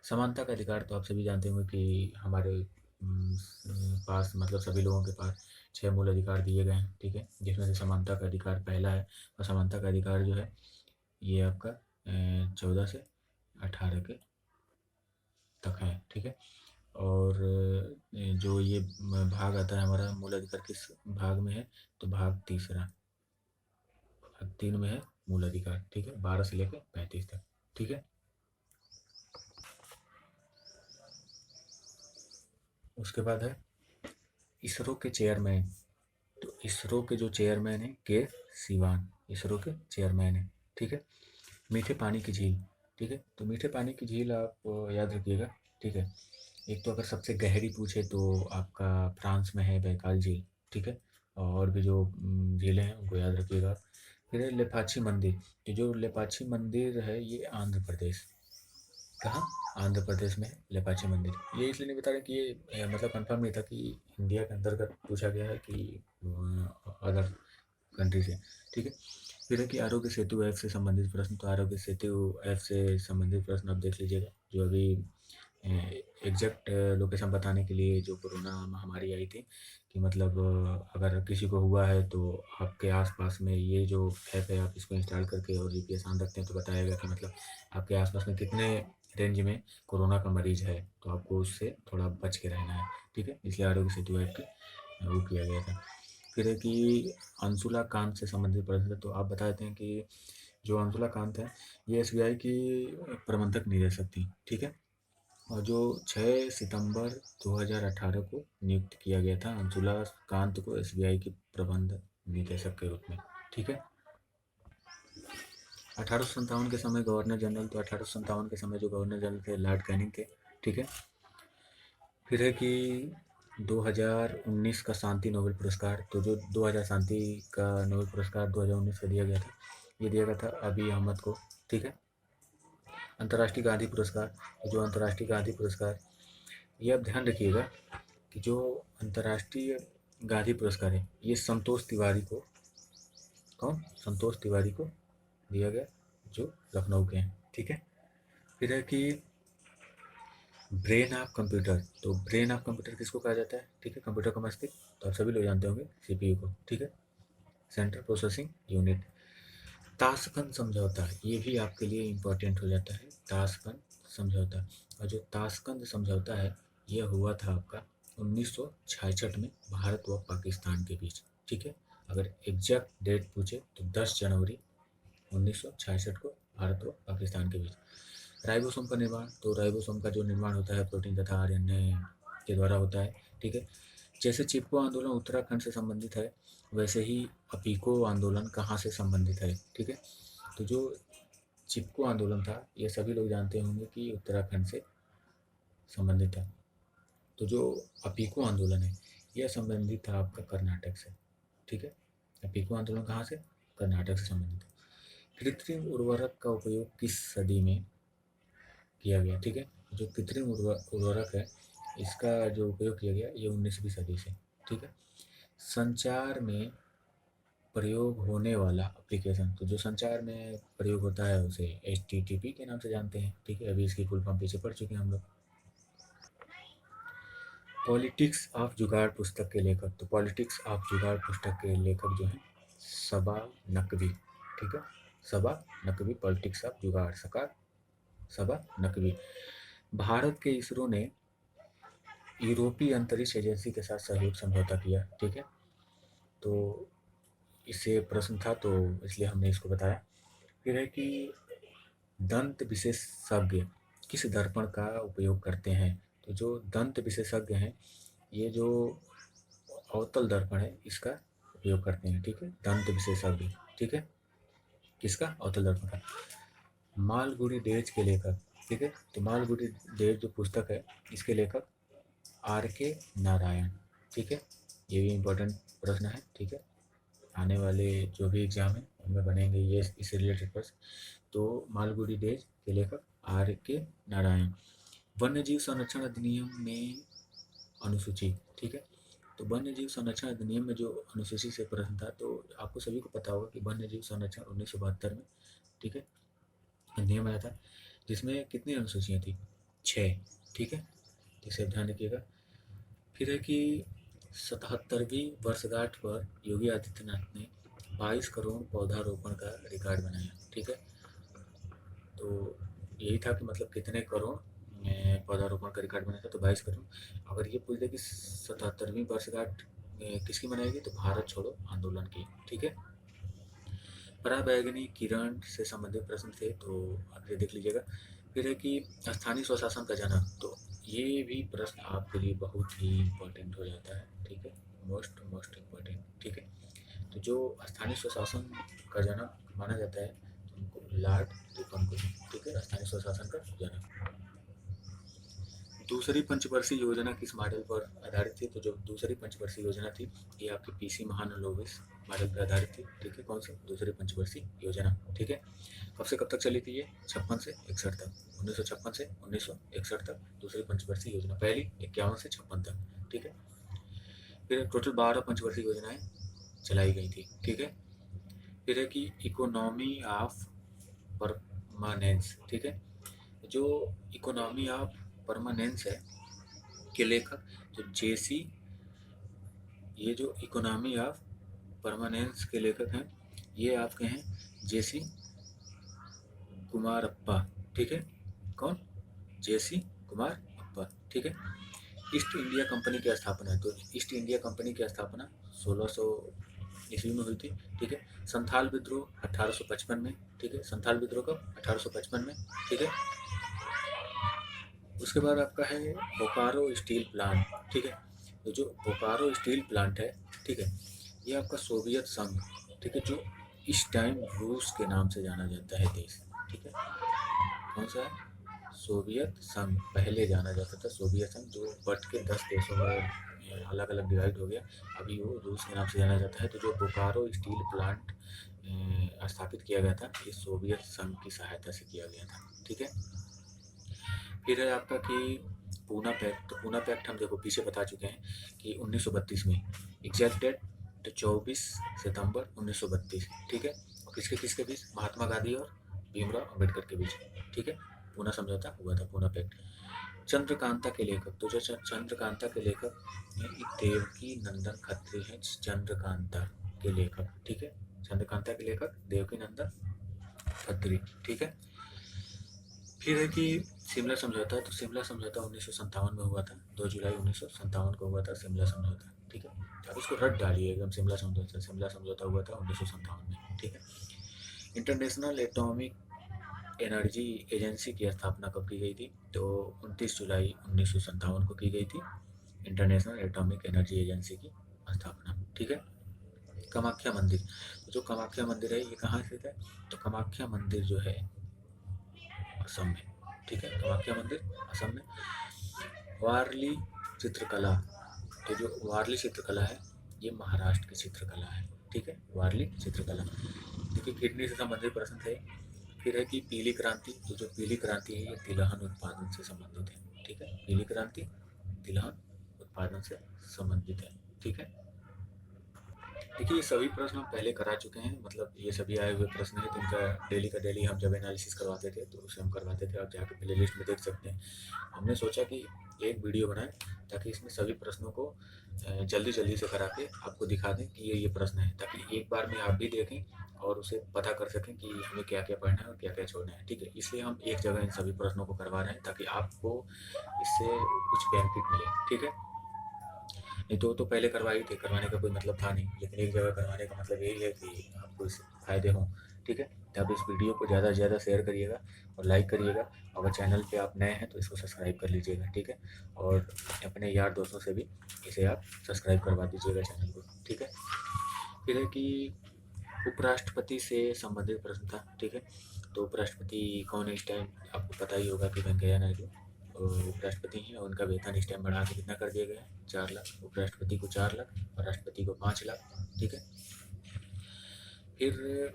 समानता का अधिकार, तो आप सभी जानते होंगे कि हमारे पास, मतलब सभी लोगों के पास 6 मूल अधिकार दिए गए हैं, ठीक है। जिसमें से समानता का अधिकार पहला है। और समानता का अधिकार जो है, ये आपका 14 से 18 के तक है, ठीक है। और जो ये भाग आता है हमारा, मूल अधिकार किस भाग में है? तो भाग तीसरा, भाग 3 में है मूल अधिकार, ठीक है। 12 से लेकर 35 तक, ठीक है। उसके बाद है इसरो के चेयरमैन, तो इसरो के जो चेयरमैन है के सिवान, इसरो के चेयरमैन है, ठीक है। मीठे पानी की झील, ठीक है। तो मीठे पानी की झील आप याद रखिएगा, ठीक है। एक तो अगर सबसे गहरी पूछे तो आपका फ्रांस में है बैकाल झील, ठीक है? और भी जो झीलें हैं उनको याद रखिएगा। फिर है लेपाक्षी मंदिर, ये जो लेपाक्षी मंदिर है ये आंध्र प्रदेश, कहाँ? आंध्र प्रदेश में है लेपाक्षी मंदिर। ये इसलिए नहीं बता रहे कि ये मतलब कंफर्म नहीं था कि इंडिया के अंतर्गत पूछा गया है कि अदर कंट्री से, ठीक है? फिर है कि आरोग्य सेतु ऐप से संबंधित प्रश्न, तो आरोग्य सेतु ऐप से संबंधित प्रश्न आप देख लीजिएगा, जो अभी एग्जैक्ट लोकेशन बताने के लिए जो कोरोना महामारी आई थी कि मतलब अगर किसी को हुआ है तो आपके आसपास में ये जो ऐप है आप इसको इंस्टॉल करके और जीपीएस ऑन रखते हैं तो बताएगा कि मतलब आपके आसपास में कितने रेंज में कोरोना का मरीज है, तो आपको उससे थोड़ा बच के रहना है, ठीक है? इसलिए आरोग्य सेतु ऐप के वो किया गया था। फिर है कि अंशुला कांत से संबंधित प्रश्न है, तो आप बता देते हैं कि जो अंशुला कांत है ये एसबीआई की प्रबंधक निदेशक थी, ठीक है? और जो 6 सितंबर 2018 को नियुक्त किया गया था अंशुला कांत को एसबीआई की प्रबंध निदेशक के रूप में, ठीक है? 1857 के समय गवर्नर जनरल, तो 1857 के समय जो गवर्नर जनरल थे लॉर्ड कैनिंग थे, ठीक है? फिर है कि 2019 का शांति नोबेल पुरस्कार, तो जो 2000 शांति का नोबेल पुरस्कार 2019 का दिया गया था, ये दिया गया था अभी अहमद को, ठीक है? अंतर्राष्ट्रीय गांधी पुरस्कार, तो जो अंतर्राष्ट्रीय गांधी पुरस्कार, ये आप ध्यान रखिएगा कि जो अंतर्राष्ट्रीय गांधी पुरस्कार है ये संतोष तिवारी को, कौन? संतोष तिवारी को दिया गया, जो लखनऊ के हैं, ठीक है? फिर है कि ब्रेन ऑफ कंप्यूटर, तो ब्रेन ऑफ कंप्यूटर किसको कहा जाता है, ठीक है? कंप्यूटर का मस्तिष्क, तो आप सभी लोग जानते होंगे सीपीयू को, ठीक है? Central processing unit. ताशकंद समझौता, ये भी आपके लिए इम्पोर्टेंट हो जाता है, ताशकंद समझौता। और जो ताशकंद समझौता है यह हुआ था आपका 1966 में भारत व पाकिस्तान के बीच, ठीक है? अगर एग्जैक्ट डेट पूछे तो 10 जनवरी 1966 को भारत व पाकिस्तान के बीच। राइबोसोम का निर्माण, तो राइबोसोम का जो निर्माण होता है प्रोटीन तथा आरएनए के द्वारा होता है, ठीक है? जैसे चिपको आंदोलन उत्तराखंड से संबंधित है वैसे ही अपिको आंदोलन कहाँ से संबंधित है, ठीक है? तो जो चिपको आंदोलन था ये सभी लोग जानते होंगे कि उत्तराखंड से संबंधित था। तो जो अपिको आंदोलन है यह संबंधित था आपका कर्नाटक से, ठीक है? अपिको आंदोलन कहाँ से? कर्नाटक से संबंधित है। कृत्रिम उर्वरक का उपयोग किस सदी में किया गया, ठीक है? जो कृत्रिम उर्वरक है इसका जो उपयोग किया गया ये 19वीं सदी से, ठीक है? संचार में प्रयोग होने वाला एप्लीकेशन, तो जो संचार में प्रयोग होता है उसे HTTP के नाम से जानते हैं, ठीक है? अभी इसकी फुल फॉर्म पीछे पढ़ चुके हैं हम लोग। पॉलिटिक्स ऑफ जुगाड़ पुस्तक के लेखक, तो पॉलिटिक्स ऑफ जुगाड़ पुस्तक के लेखक जो हैं सबा नकवी, ठीक है? सबा नकवी, पॉलिटिक्स ऑफ जुगाड़, सबा नकवी। भारत के इसरो ने यूरोपीय अंतरिक्ष एजेंसी के साथ सहयोग समझौता किया, ठीक है? तो इससे प्रश्न था तो इसलिए हमने इसको बताया। फिर है कि दंत विशेषज्ञ किस दर्पण का उपयोग करते हैं, तो जो दंत विशेषज्ञ हैं ये जो अवतल दर्पण है इसका उपयोग करते हैं, ठीक है? दंत विशेषज्ञ, ठीक है? किसका? अवतल दर्पण का। मालगुडी डेज के लेखक, ठीक है? तो मालगुडी डेज जो पुस्तक है इसके लेखक RK नारायण, ठीक है? ये भी इम्पोर्टेंट प्रश्न है, ठीक है? आने वाले जो भी एग्जाम है उनमें बनेंगे ये इससे रिलेटेड प्रश्न। तो मालगुडी डेज के लेखक RK नारायण। वन्य जीव संरक्षण अधिनियम में अनुसूची, ठीक है? तो वन्य जीव संरक्षण अधिनियम में जो अनुसूची से प्रश्न था, तो आपको सभी को पता होगा कि वन्य जीव संरक्षण 1972 में, ठीक है, अधिनियम आया था जिसमें कितनी अनुसूचियाँ थी? 6, ठीक है? इसे ध्यान रखिएगा। फिर है कि 77वीं वर्षगांठ पर योगी आदित्यनाथ ने 22 करोड़ पौधारोपण का रिकॉर्ड बनाया, ठीक है? तो यही था कि मतलब कितने करोड़ पौधारोपण का रिकॉर्ड बनाया था, तो 22 करोड़। अगर ये पूछ दे कि 77वीं वर्षगांठ किसकी मनाई गई, तो भारत छोड़ो आंदोलन की, ठीक है? पराबैंगनी किरण से संबंधित प्रश्न थे तो आप ये देख लीजिएगा। फिर है कि स्थानीय स्वशासन का जनक, तो ये भी प्रश्न आपके लिए बहुत ही इम्पोर्टेंट हो जाता है, ठीक है? मोस्ट मोस्ट इम्पोर्टेंट, ठीक है? तो जो स्थानीय स्वशासन का जनक माना जाता है तो उनको लॉर्ड रिपन को, ठीक है? स्थानीय स्वशासन का जनक। दूसरी पंचवर्षीय योजना किस मॉडल पर आधारित थी? तो जो दूसरी पंचवर्षीय योजना थी ये आपकी पीसी महालनोबिस मॉडल पर आधारित थी। ठीक है, कौन सी दूसरी पंचवर्षीय योजना। ठीक है, कब से कब तक चली थी ये? 56 से 61 तक, 1956 से 1961 तक दूसरी पंचवर्षीय योजना, पहली 51 से 56 तक। ठीक है, फिर टोटल 12 पंचवर्षीय योजनाएं चलाई गई थी। ठीक है, फिर है कि इकोनॉमी ऑफ परमानेंस। ठीक है, जो इकोनॉमी ऑफ परमानेंस है के लेखक जो जेसी, ये जो इकोनॉमी ऑफ परमानेंस के लेखक हैं ये आपके हैं जेसी कुमारप्पा। ठीक है, कौन? जेसी कुमारप्पा। ठीक है, ईस्ट इंडिया कंपनी की स्थापना है, तो ईस्ट इंडिया कंपनी की स्थापना 1600 ईस्वी में हुई थी। ठीक है, संथाल विद्रोह 1855 में। ठीक है, संथाल विद्रोह कब? 1855 में। ठीक है, उसके बाद आपका है बोकारो स्टील प्लांट। ठीक है, तो जो बोकारो स्टील प्लांट है, ठीक है, ये आपका सोवियत संघ, ठीक है, जो इस टाइम रूस के नाम से जाना जाता है देश। ठीक है, कौन सा है? सोवियत संघ, पहले जाना जाता था सोवियत संघ, जो बढ़ के 10 देशों में अलग अलग डिवाइड हो गया, अभी वो रूस के नाम से जाना जाता है। तो जो बोकारो स्टील प्लांट स्थापित किया गया था ये सोवियत संघ की सहायता से किया गया था। ठीक है, फिर है आपका कि पूना पैक्ट। तो पूना पैक्ट हम देखो पीछे बता चुके हैं कि 1932 में, एग्जैक्ट डेट तो 24 सितंबर 1932। ठीक है, और किसके किसके बीच? महात्मा गांधी और भीमराव अम्बेडकर के बीच। ठीक है, पूना समझौता हुआ था, पूना पैक्ट। चंद्रकांता के लेखक, तो जो चंद्रकांता के लेखक देवकी नंदन खत्री हैं, चंद्रकांता के लेखक। ठीक है, चंद्रकांता के लेखक देवकी नंदन खत्री। ठीक है, फिर है कि शिमला समझौता। तो शिमला समझौता 1957 में हुआ था, 2 जुलाई 1957 को हुआ था शिमला समझौता। ठीक है, अब इसको रट डालिए एकदम, शिमला समझौता, शिमला समझौता हुआ था 1957 में। ठीक है, इंटरनेशनल एटॉमिक एनर्जी एजेंसी की स्थापना कब की गई थी? तो 29 जुलाई 1957 को की गई थी इंटरनेशनल एटॉमिक एनर्जी एजेंसी की स्थापना। ठीक है, कामाख्या मंदिर। तो जो कामाख्या मंदिर है ये कहाँ स्थित है? तो कामाख्या मंदिर जो है असम में। ठीक है, कामाख्या मंदिर असम में। वारली चित्रकला, तो जो वारली चित्रकला है ये महाराष्ट्र की चित्रकला है। ठीक है, वारली चित्रकला। देखिए किडनी से संबंधित प्रश्न थे। फिर है कि पीली क्रांति। तो जो पीली क्रांति है ये तिलहन उत्पादन से संबंधित है। ठीक है, पीली क्रांति तिलहन उत्पादन से संबंधित है। ठीक है, देखिए ये सभी प्रश्न हम पहले करा चुके हैं, मतलब ये सभी आए हुए प्रश्न हैं, तो इनका डेली का डेली हम जब एनालिसिस करवाते थे तो उसे हम करवाते थे, आप जाकर प्ले लिस्ट में देख सकते हैं। हमने सोचा कि एक वीडियो बनाएं ताकि इसमें सभी प्रश्नों को जल्दी जल्दी से करा के आपको दिखा दें कि ये प्रश्न है, ताकि एक बार में आप भी देखें और उसे पता कर सकें कि हमें क्या क्या पढ़ना है और क्या क्या छोड़ना है। ठीक है, इसलिए हम एक जगह इन सभी प्रश्नों को करवा रहे हैं ताकि आपको इससे कुछ बेनिफिट मिले। ठीक है, नहीं तो पहले करवाई थे, करवाने का कोई मतलब था नहीं, लेकिन एक जगह करवाने का मतलब यही है कि आपको इससे फ़ायदे हों। ठीक है, तो आप इस वीडियो को ज़्यादा से ज़्यादा शेयर करिएगा और लाइक करिएगा। अगर चैनल पे आप नए हैं तो इसको सब्सक्राइब कर लीजिएगा। ठीक है, और अपने यार दोस्तों से भी इसे आप सब्सक्राइब करवा दीजिएगा चैनल को। ठीक है, फिर है कि उपराष्ट्रपति से संबंधित प्रश्न था। ठीक है, तो उपराष्ट्रपति कौन है इस टाइम? आपको पता ही होगा कि वेंकैया नायडू उपराष्ट्रपति हैं, और उनका वेतन इस टाइम बढ़ा के कितना कर दिया गया है? 4 लाख। उपराष्ट्रपति को 4 लाख और राष्ट्रपति को 5 लाख। ठीक है, फिर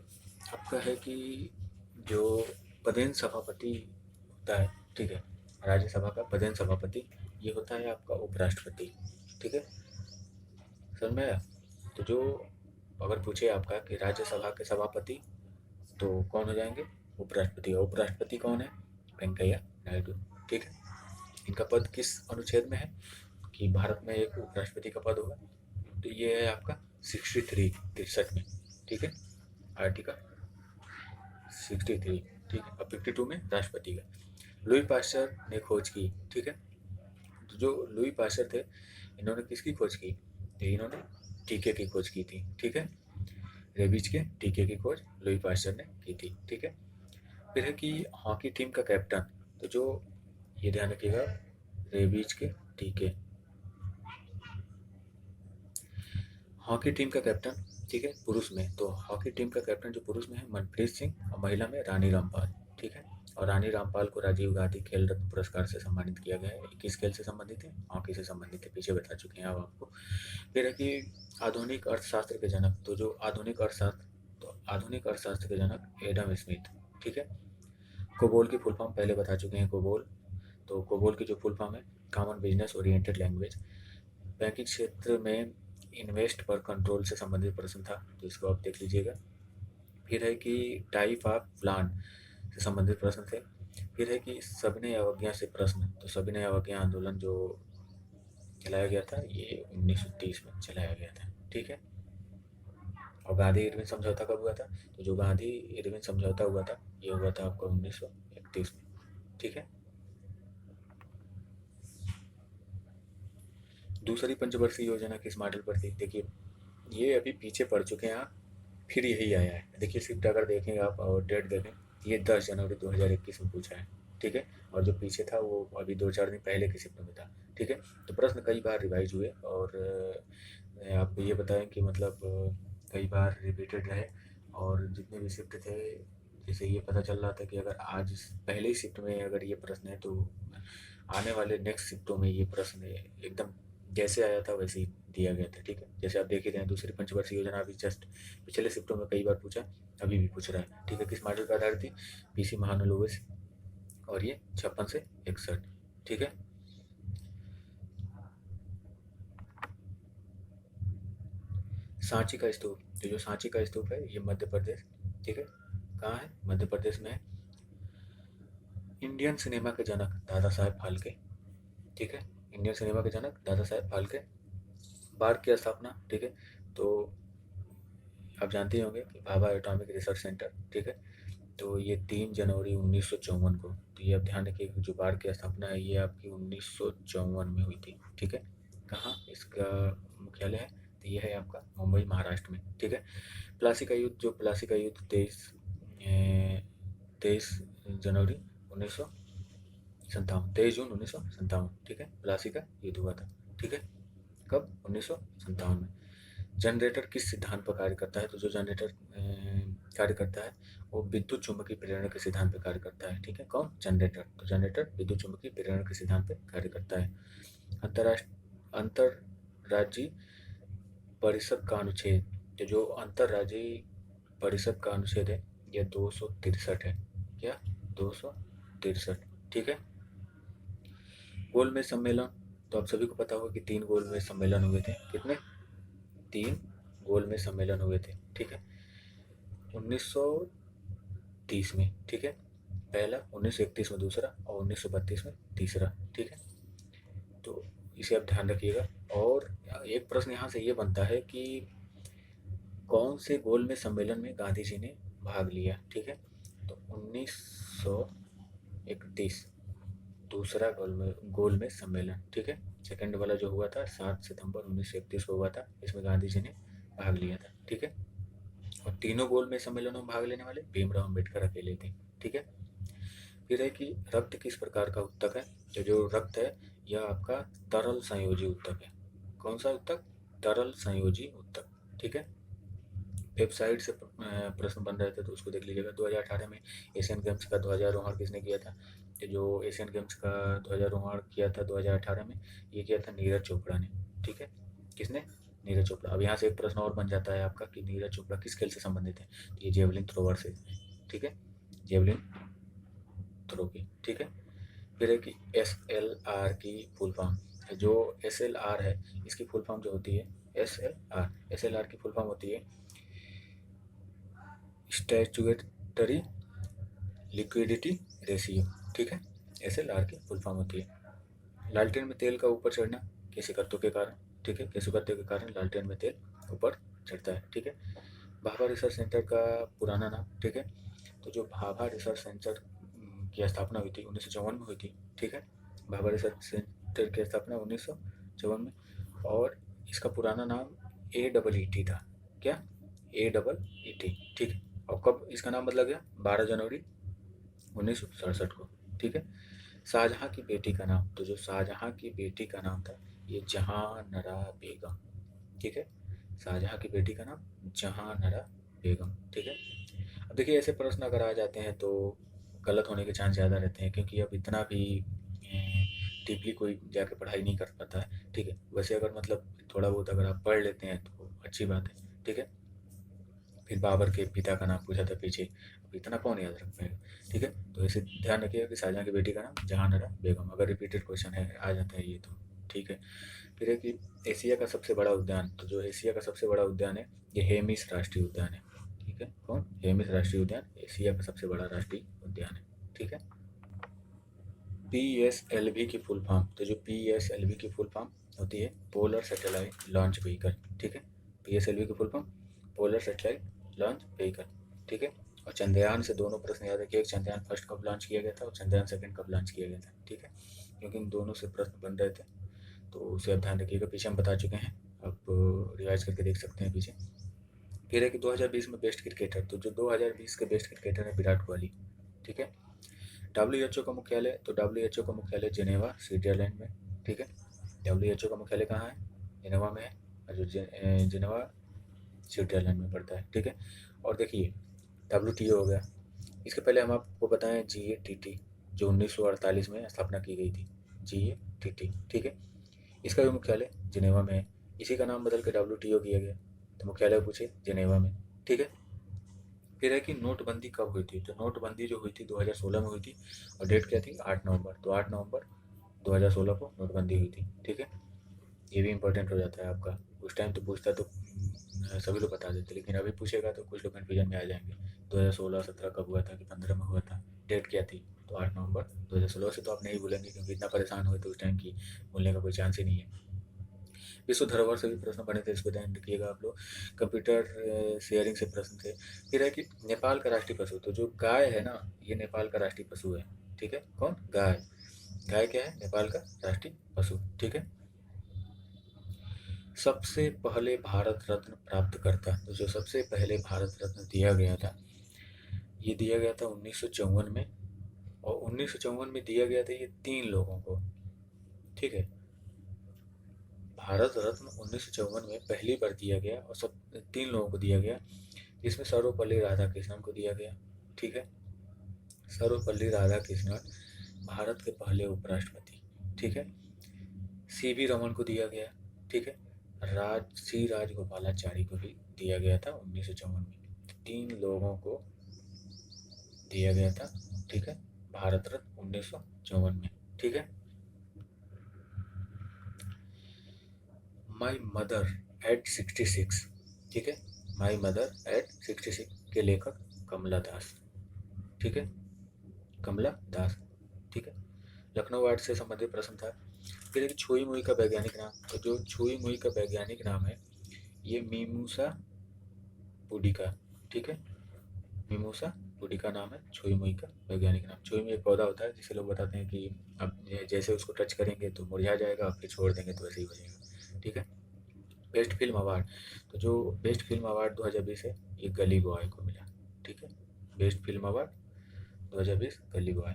आपका है कि जो पदेन सभापति होता है, ठीक है, राज्यसभा का पदेन सभापति ये होता है आपका उपराष्ट्रपति। ठीक है, समझ में आया? तो जो अगर पूछे आपका कि राज्यसभा के सभापति तो कौन हो जाएंगे? उपराष्ट्रपति। और उपराष्ट्रपति कौन है? वेंकैया नायडू। ठीक है, इनका पद किस अनुच्छेद में है कि भारत में एक उपराष्ट्रपति का पद होगा? तो ये है आपका 63 में। ठीक है, आर्टिकल 63। ठीक है, और 52 में राष्ट्रपति का। लुई पास्चर ने खोज की। ठीक है, तो जो लुई पास्चर थे इन्होंने किसकी खोज की? तो इन्होंने टीके की खोज की थी। ठीक है, रेबीज के टीके की खोज लुई पास्चर ने की थी। ठीक है, फिर है कि हॉकी टीम का कैप्टन। तो जो ये ध्यान रखिएगा, रेबीज के टीके, हॉकी टीम का कैप्टन। ठीक है, पुरुष में तो हॉकी टीम का कैप्टन जो पुरुष में है मनप्रीत सिंह और महिला में रानी रामपाल। ठीक है, और रानी रामपाल को राजीव गांधी खेल रत्न पुरस्कार से सम्मानित किया गया है। ये किस खेल से संबंधित है? हॉकी से संबंधित है, पीछे बता चुके हैं अब आपको। फिर है कि आधुनिक अर्थशास्त्र के जनक, तो जो आधुनिक अर्थशास्त्र के जनक एडम स्मिथ, ठीक है। कोबोल की फुल फॉर्म पहले बता चुके हैं, कोबोल। तो कोबोल की जो फुल फॉर्म है, common business oriented language. Banking क्षेत्र में इन्वेस्ट पर कंट्रोल से संबंधित प्रश्न था, तो इसको आप देख लीजिएगा। फिर है कि टाइप ऑफ प्लान से संबंधित प्रश्न थे। फिर है कि सविनय अवज्ञा से प्रश्न, तो सविनय अवज्ञा आंदोलन जो चलाया गया था ये 1930 में चलाया गया था, ठीक है। और गांधी इरविन समझौता कब हुआ था? तो जो गांधी इरविन समझौता हुआ था ये हुआ था आपका 1931 में, ठीक है। दूसरी पंचवर्षीय योजना किस मॉडल पर थी? देखिए ये अभी पीछे पड़ चुके हैं आप, फिर यही आया है। देखिए शिफ्ट अगर देखेंगे आप और डेट देखें, ये 10 जनवरी 2021 में पूछा है, ठीक है। और जो पीछे था वो अभी 2-4 दिन पहले की शिफ्ट में था, ठीक है। तो प्रश्न कई बार रिवाइज हुए और आपको ये बताएं कि मतलब कई बार रिपीटेड रहे। और जितने भी शिफ्ट थे, जैसे ये पता चल रहा था कि अगर आज पहले ही शिफ्ट में अगर ये प्रश्न है, तो आने वाले नेक्स्ट शिफ्टों में ये प्रश्न एकदम जैसे आया था वैसे ही दिया गया था, ठीक है। जैसे आप देख ही रहे हैं, दूसरी पंचवर्षीय योजना अभी जस्ट पिछले शिफ्टों में कई बार पूछा, अभी भी पूछ रहा है, ठीक है। किस मॉडल पर आधारित थी? पीसी महालनोबिस, और ये 56 से 61, ठीक है। सांची का स्तूप, तो जो सांची का स्तूप है ये मध्य प्रदेश, ठीक है। कहाँ है? मध्य प्रदेश में है। इंडियन सिनेमा के जनक दादा साहेब फाल्के, ठीक है। इंडियन सिनेमा के जनक दादा साहेब फाल्के। बार्क की स्थापना, ठीक है। तो आप जानते ही होंगे कि भाभा एटॉमिक रिसर्च सेंटर, ठीक है। तो ये 3 जनवरी 1954 को, तो ये आप ध्यान रखिए कि जो बार्क की स्थापना है ये आपकी 1954 में हुई थी, ठीक है। कहाँ इसका मुख्यालय है? तो ये है आपका मुंबई महाराष्ट्र में, ठीक है। प्लासी का युद्ध, जो प्लासी का युद्ध 23 जून 1957, ठीक है। प्लासी का युद्ध हुआ था, ठीक है। कब? 1957 में। जनरेटर किस सिद्धांत पर कार्य करता है? तो जो जनरेटर कार्य करता है वो विद्युत चुम्बकीय प्रेरण के सिद्धांत पर कार्य करता है, ठीक है। कौन? जनरेटर। तो जनरेटर विद्युत चुम्बकीय प्रेरण के सिद्धांत पर कार्य करता है। अंतरराष्ट्रीय अंतरराज्यीय परिषद का अनुच्छेद, तो जो अंतरराज्यीय परिषद का अनुच्छेद है यह 263 है। क्या? 263, ठीक है। गोलमेज सम्मेलन, तो आप सभी को पता होगा कि 3 गोलमेज सम्मेलन हुए थे। कितने? 3 गोलमेज सम्मेलन हुए थे, ठीक है। 1930 में, ठीक है, पहला, 1931 में दूसरा, और 1932 में तीसरा, ठीक है। तो इसे आप ध्यान रखिएगा। और एक प्रश्न यहाँ से ये बनता है कि कौन से गोलमेज सम्मेलन में गांधी जी ने भाग लिया, ठीक है। तो 1931 दूसरा गोलमेज सम्मेलन, ठीक है। सेकंड वाला जो हुआ था 7 सितंबर 1931 को हुआ था, इसमें गांधी जी ने भाग लिया था, ठीक है। और तीनों गोलमेज सम्मेलनों में भाग लेने वाले भीमराव अम्बेडकर अकेले थे, ठीक है। फिर है कि रक्त किस प्रकार का उत्तक है? तो जो रक्त है यह आपका तरल संयोजी उत्तक है। कौन सा उत्तक? तरल संयोजी उत्तक, ठीक है। वेबसाइट से प्रश्न बन रहे थे तो उसको देख लीजिएगा। 2018 में एशियन गेम्स का ध्वजारोहण किसने किया था? तो जो एशियन गेम्स का ध्वजारोहण किया था 2018 में, ये किया था नीरज चोपड़ा ने, ठीक है। किसने? नीरज चोपड़ा। अब यहाँ से एक प्रश्न और बन जाता है आपका कि नीरज चोपड़ा किस खेल से संबंधित है? तो ये जेवलिन थ्रोवर से, ठीक है, जेवलिन थ्रो की, ठीक है। फिर है कि SLR की फुल फॉर्म, जो SLR है इसकी फुल फॉर्म जो होती है SLR की फुल फॉर्म होती है स्टैट्यूटरी लिक्विडिटी रेशियो, ठीक है। SLR की फुल फॉर्म होती है। लालटेन में तेल का ऊपर चढ़ना केशिकात्व के कारण, ठीक है, केशिकात्व के कारण लालटेन में तेल ऊपर चढ़ता है, ठीक है। भाभा रिसर्च सेंटर का पुराना नाम, ठीक है। तो जो भाभा रिसर्च सेंटर की स्थापना हुई थी 1954 में हुई थी, ठीक है। भाभा रिसर्च सेंटर की स्थापना 1954 में, और इसका पुराना नाम AEET था। क्या? AEET, ठीक है। और कब इसका नाम बदला गया? 12 जनवरी 1967 को, ठीक है। शाहजहां की बेटी का नाम, तो जो शाहजहां की बेटी का नाम था ये जहांनारा बेगम, ठीक है। शाहजहां की बेटी का नाम जहांनारा बेगम, ठीक है। अब देखिए ऐसे प्रश्न अगर आ जाते हैं तो गलत होने के चांस ज़्यादा रहते हैं, क्योंकि अब इतना भी डीपली कोई जाके पढ़ाई नहीं कर पाता है, ठीक है। वैसे अगर मतलब थोड़ा बहुत अगर आप पढ़ लेते हैं तो अच्छी बात है, ठीक है। फिर बाबर के पिता का नाम पूछा था पीछे, अब इतना कौन याद रख पाएगा, ठीक है। तो ऐसे ध्यान रखिएगा कि शाहजहाँ की बेटी का नाम जहानारा बेगम, अगर रिपीटेड क्वेश्चन है आ जाता है ये तो, ठीक है। फिर है कि एशिया का सबसे बड़ा उद्यान, तो जो एशिया का सबसे बड़ा उद्यान है ये हेमिस राष्ट्रीय उद्यान है, ठीक है। कौन? हेमिस राष्ट्रीय उद्यान एशिया का सबसे बड़ा राष्ट्रीय उद्यान है, ठीक है। PSLV की फुल फॉर्म, तो जो PSLV की फुल फॉर्म होती है पोलर सैटेलाइट लॉन्च व्हीकल, ठीक है। PSLV की full form polar satellite launch vehicle, ठीक है। और चंद्रयान से दोनों प्रश्न याद रखिए, चंद्रयान फर्स्ट कब लॉन्च किया गया था और चंद्रयान सेकंड कब लॉन्च किया गया था, ठीक है। क्योंकि इन दोनों से प्रश्न बन रहे थे, तो उसे आप ध्यान रखिएगा। पीछे हम बता चुके हैं, अब रिवाइज करके देख सकते हैं पीछे। फिर है कि 2020 में बेस्ट क्रिकेटर, तो जो 2020 के बेस्ट क्रिकेटर है विराट कोहली, ठीक है। WHO का मुख्यालय, तो WHO का मुख्यालय जेनेवा स्विट्जरलैंड में, ठीक है। WHO का मुख्यालय कहाँ है? जेनेवा में है, और जो जेनेवा स्विट्जरलैंड में पड़ता है, ठीक है। और देखिए WTO हो गया, इसके पहले हम आपको बताएं GATT जो 1948 में स्थापना की गई थी, GATT, ठीक है। इसका भी मुख्यालय जेनेवा में है, इसी का नाम बदल के WTO किया गया, तो मुख्यालय पूछे जेनेवा में, ठीक है। फिर है कि नोटबंदी कब हुई थी, तो नोटबंदी जो हुई थी 2016 में हुई थी, और डेट क्या थी? 8 नवंबर, तो 8 नवंबर 2016 को नोटबंदी हुई थी, ठीक है। ये भी इंपॉर्टेंट हो जाता है आपका, उस टाइम तो पूछता तो सभी लोग बता देते, लेकिन अभी पूछेगा तो कुछ लोग कन्फ्यूजन में आ जाएंगे। 2016-17 कब हुआ था कि 15 में हुआ था, डेट क्या थी? तो 8 नवंबर 2016 से तो आप नहीं भूलेंगे, क्योंकि इतना परेशान हुए तो उस टाइम की भूलने का कोई चांस ही नहीं है। विश्व धरोहर से भी प्रश्न बने थे, इसको ध्यान रखिएगा आप लोग। कंप्यूटर शेयरिंग से प्रश्न थे। फिर है कि नेपाल का राष्ट्रीय पशु, तो जो गाय है ना ये नेपाल का राष्ट्रीय पशु है, ठीक है। कौन? गाय। गाय क्या है? नेपाल का राष्ट्रीय पशु, ठीक है। सबसे पहले भारत रत्न प्राप्त करता, तो जो सबसे पहले भारत रत्न दिया गया था ये दिया गया था 1954 में, और 1954 में दिया गया था ये 3 लोगों को, ठीक है। भारत रत्न 1954 में पहली बार दिया गया और सब 3 लोगों को दिया गया, जिसमें सर्वपल्ली राधाकृष्णन को दिया गया, ठीक है। सर्वपल्ली राधाकृष्णन भारत के पहले उपराष्ट्रपति, ठीक है। CV रमन को दिया गया, ठीक है। राजगोपालाचारी को भी दिया गया था 1954 में। 3 लोगों को दिया गया था, ठीक है, भारत रत्न 1954 में, ठीक है। माई मदर एट 66, ठीक है। माई मदर एट 66 के लेखक कमला दास, ठीक है। कमला दास, ठीक है। लखनऊ वार्ड से संबंधित प्रश्न था। फिर एक छुई मुई का वैज्ञानिक नाम, तो जो छुई मुई का वैज्ञानिक नाम है ये मीमूसा पुडिका, ठीक है। मीमूसा पुडिका नाम है छुई मुई का वैज्ञानिक नाम। छुई मुई एक पौधा होता है जिसे लोग बताते हैं कि अब जैसे उसको टच करेंगे तो मुरझा जाएगा, फिर छोड़ देंगे तो वैसे ही हो जाएगा, ठीक है। बेस्ट फिल्म अवार्ड, तो जो बेस्ट फिल्म अवार्ड 2020 है ये गली बॉय को मिला, ठीक है। बेस्ट फिल्म अवार्ड 2020 गली बॉय।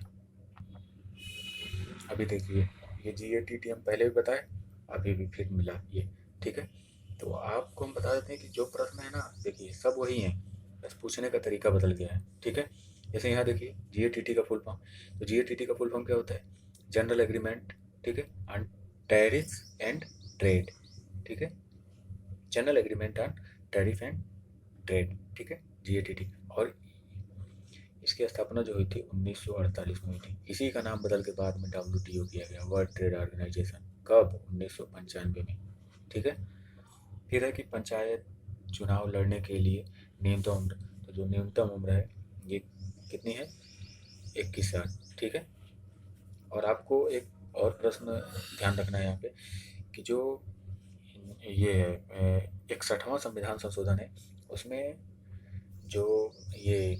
अभी देखिए ये GATT हम पहले भी बताए, अभी भी फिर मिला ये, ठीक है। तो आपको हम बता देते हैं कि जो प्रश्न है ना देखिए सब वही हैं, बस पूछने का तरीका बदल गया है, ठीक है। जैसे यहाँ देखिए GATT का फुल फॉर्म, तो GATT का फुल फॉर्म क्या होता है? जनरल एग्रीमेंट, ठीक है, ऑन टैरिफ्स एंड ट्रेड, ठीक है। General agreement on tariff and trade, ठीक है, GATT। और इसकी स्थापना जो हुई थी 1948 में हुई थी। इसी का नाम बदल के बाद में WTO किया गया, वर्ल्ड ट्रेड ऑर्गेनाइजेशन, कब? 1995 में, ठीक है। फिर है कि पंचायत चुनाव लड़ने के लिए न्यूनतम उम्र, तो जो न्यूनतम उम्र है ये कितनी है? 21 साल, ठीक है। और आपको एक और प्रश्न ध्यान रखना है यहाँ पे कि जो ये है 61वां संविधान संशोधन है उसमें जो ये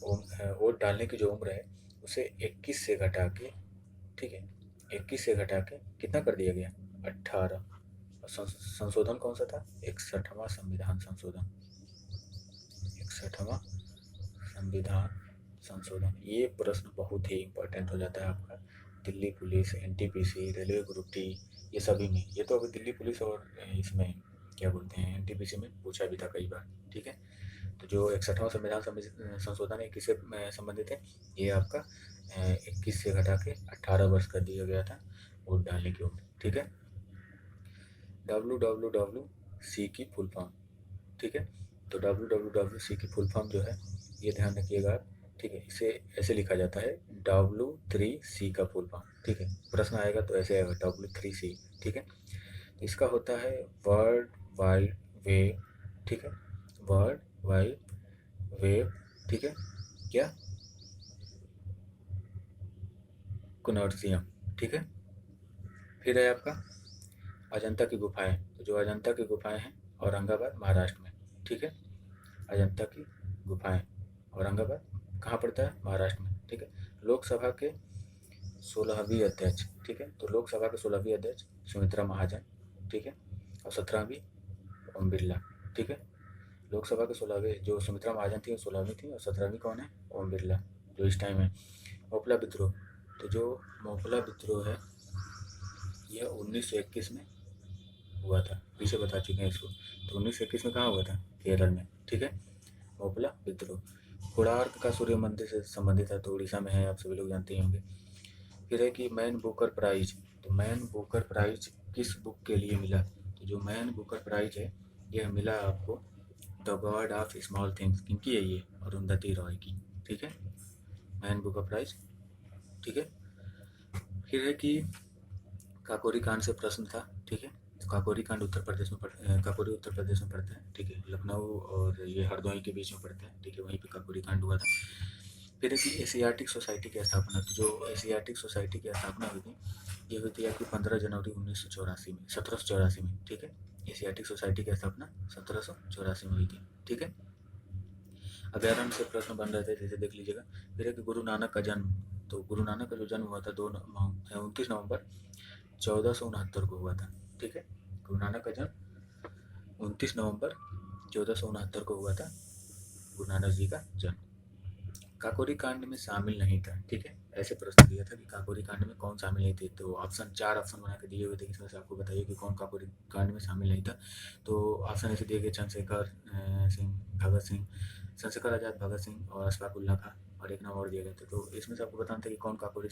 वोट डालने की जो उम्र है उसे 21 से घटा के, ठीक है, 21 से घटा के कितना कर दिया गया? 18। और संशोधन कौन सा था? 61वां संविधान संशोधन, 61वां संविधान संशोधन। ये प्रश्न बहुत ही इम्पोर्टेंट हो जाता है आपका Delhi police, NTPC, railway group D, ये सभी में। ये तो अभी दिल्ली पुलिस और इसमें क्या बोलते हैं NTPC में पूछा भी था कई बार, ठीक है। तो जो 61वां संविधान संशोधन है किससे संबंधित है? ये आपका 21 से घटा के 18 वर्ष कर दिया गया था वोट डालने की उम्र। ठीक है। WWWC की फुल फॉर्म। ठीक है। तो WWWC की फुल फॉर्म जो है ये ध्यान रखिएगा आप। ठीक है। इसे ऐसे लिखा जाता है W3C का फुल फॉर्म। ठीक है। प्रश्न आएगा तो ऐसे आएगा W3C। ठीक है। तो इसका होता है वर्ल्ड वाइड वेब। ठीक है। World wide web. ठीक है। क्या? कन्सोर्टियम। ठीक है। फिर है आपका अजंता की गुफाएं। तो जो अजंता की गुफाएं हैं औरंगाबाद महाराष्ट्र में। ठीक है। अजंता की गुफाएं औरंगाबाद कहाँ पड़ता है? महाराष्ट्र में। ठीक है। लोकसभा के 16वीं अध्यक्ष। ठीक है। तो लोकसभा के 16वीं अध्यक्ष सुमित्रा महाजन। ठीक है। और 17वीं ओम बिरला। ठीक है। लोकसभा के 16वीं जो सुमित्रा महाजन थी वो 16वीं थी और 17वीं कौन है? ओम बिरला जो इस टाइम है। मोपला विद्रोह। तो जो मोपला विद्रोह है यह 1921 में हुआ था। पीछे बता चुके हैं इसको। तो 1921 में कहाँ हुआ था? केरल में। ठीक है। मोपला विद्रोह। कोणार्क का सूर्य मंदिर से संबंधित है तो उड़ीसा में है, आप सभी लोग जानते ही होंगे। फिर है कि मैन बुकर प्राइज। तो मैन बुकर प्राइज किस बुक के लिए मिला? तो जो मैन बुकर प्राइज है यह मिला आपको The God of Small Things. किनकी है ये? अरुंधति रॉय की। ठीक है। Man Booker Prize. ठीक है। फिर है कि काकोरी कांड से प्रश्न था। ठीक है। तो काकोरी कांड काकोरी उत्तर प्रदेश में पड़ता है। ठीक है। लखनऊ और ये हरदोई के बीच में पड़ता है। ठीक है। वहीं पे काकोरी कांड हुआ था। फिर है कि एशियाटिक सोसाइटी की स्थापना। तो जो एशियाटिक सोसाइटी की स्थापना हुई थी ये हुई थी आपकी 15 जनवरी 1984 में, 1784 में। ठीक है। एशियाटिक सोसाइटी की स्थापना 1784 में हुई थी। ठीक है। अभ्यारण्य से प्रश्न बन रहे थे, जैसे देख लीजिएगा। फिर है कि गुरु नानक का जन्म। तो गुरु नानक का जो जन्म हुआ था 29 नवंबर 1469 को हुआ था। ठीक है। गुरु नानक का जन्म 29 नवंबर 1469 को हुआ था, गुरु नानक जी का जन्म। काकोरी कांड में शामिल नहीं था। ठीक है। ऐसे प्रश्न दिया था कि काकोरी कांड में कौन शामिल नहीं थे। तो चार ऑप्शन बना के दिए हुए थे, इसमें से आपको बताइए कि कौन काकोरी कांड में शामिल नहीं था। तो ऑप्शन ऐसे दिए गए चंद्रशेखर सिंह, भगत सिंह, चंद्रशेखर आजाद, भगत सिंह और अशफाकुल्ला खां, और एक नाम और दिया गया था। तो इसमें से आपको बताना था कि कौन काकोरी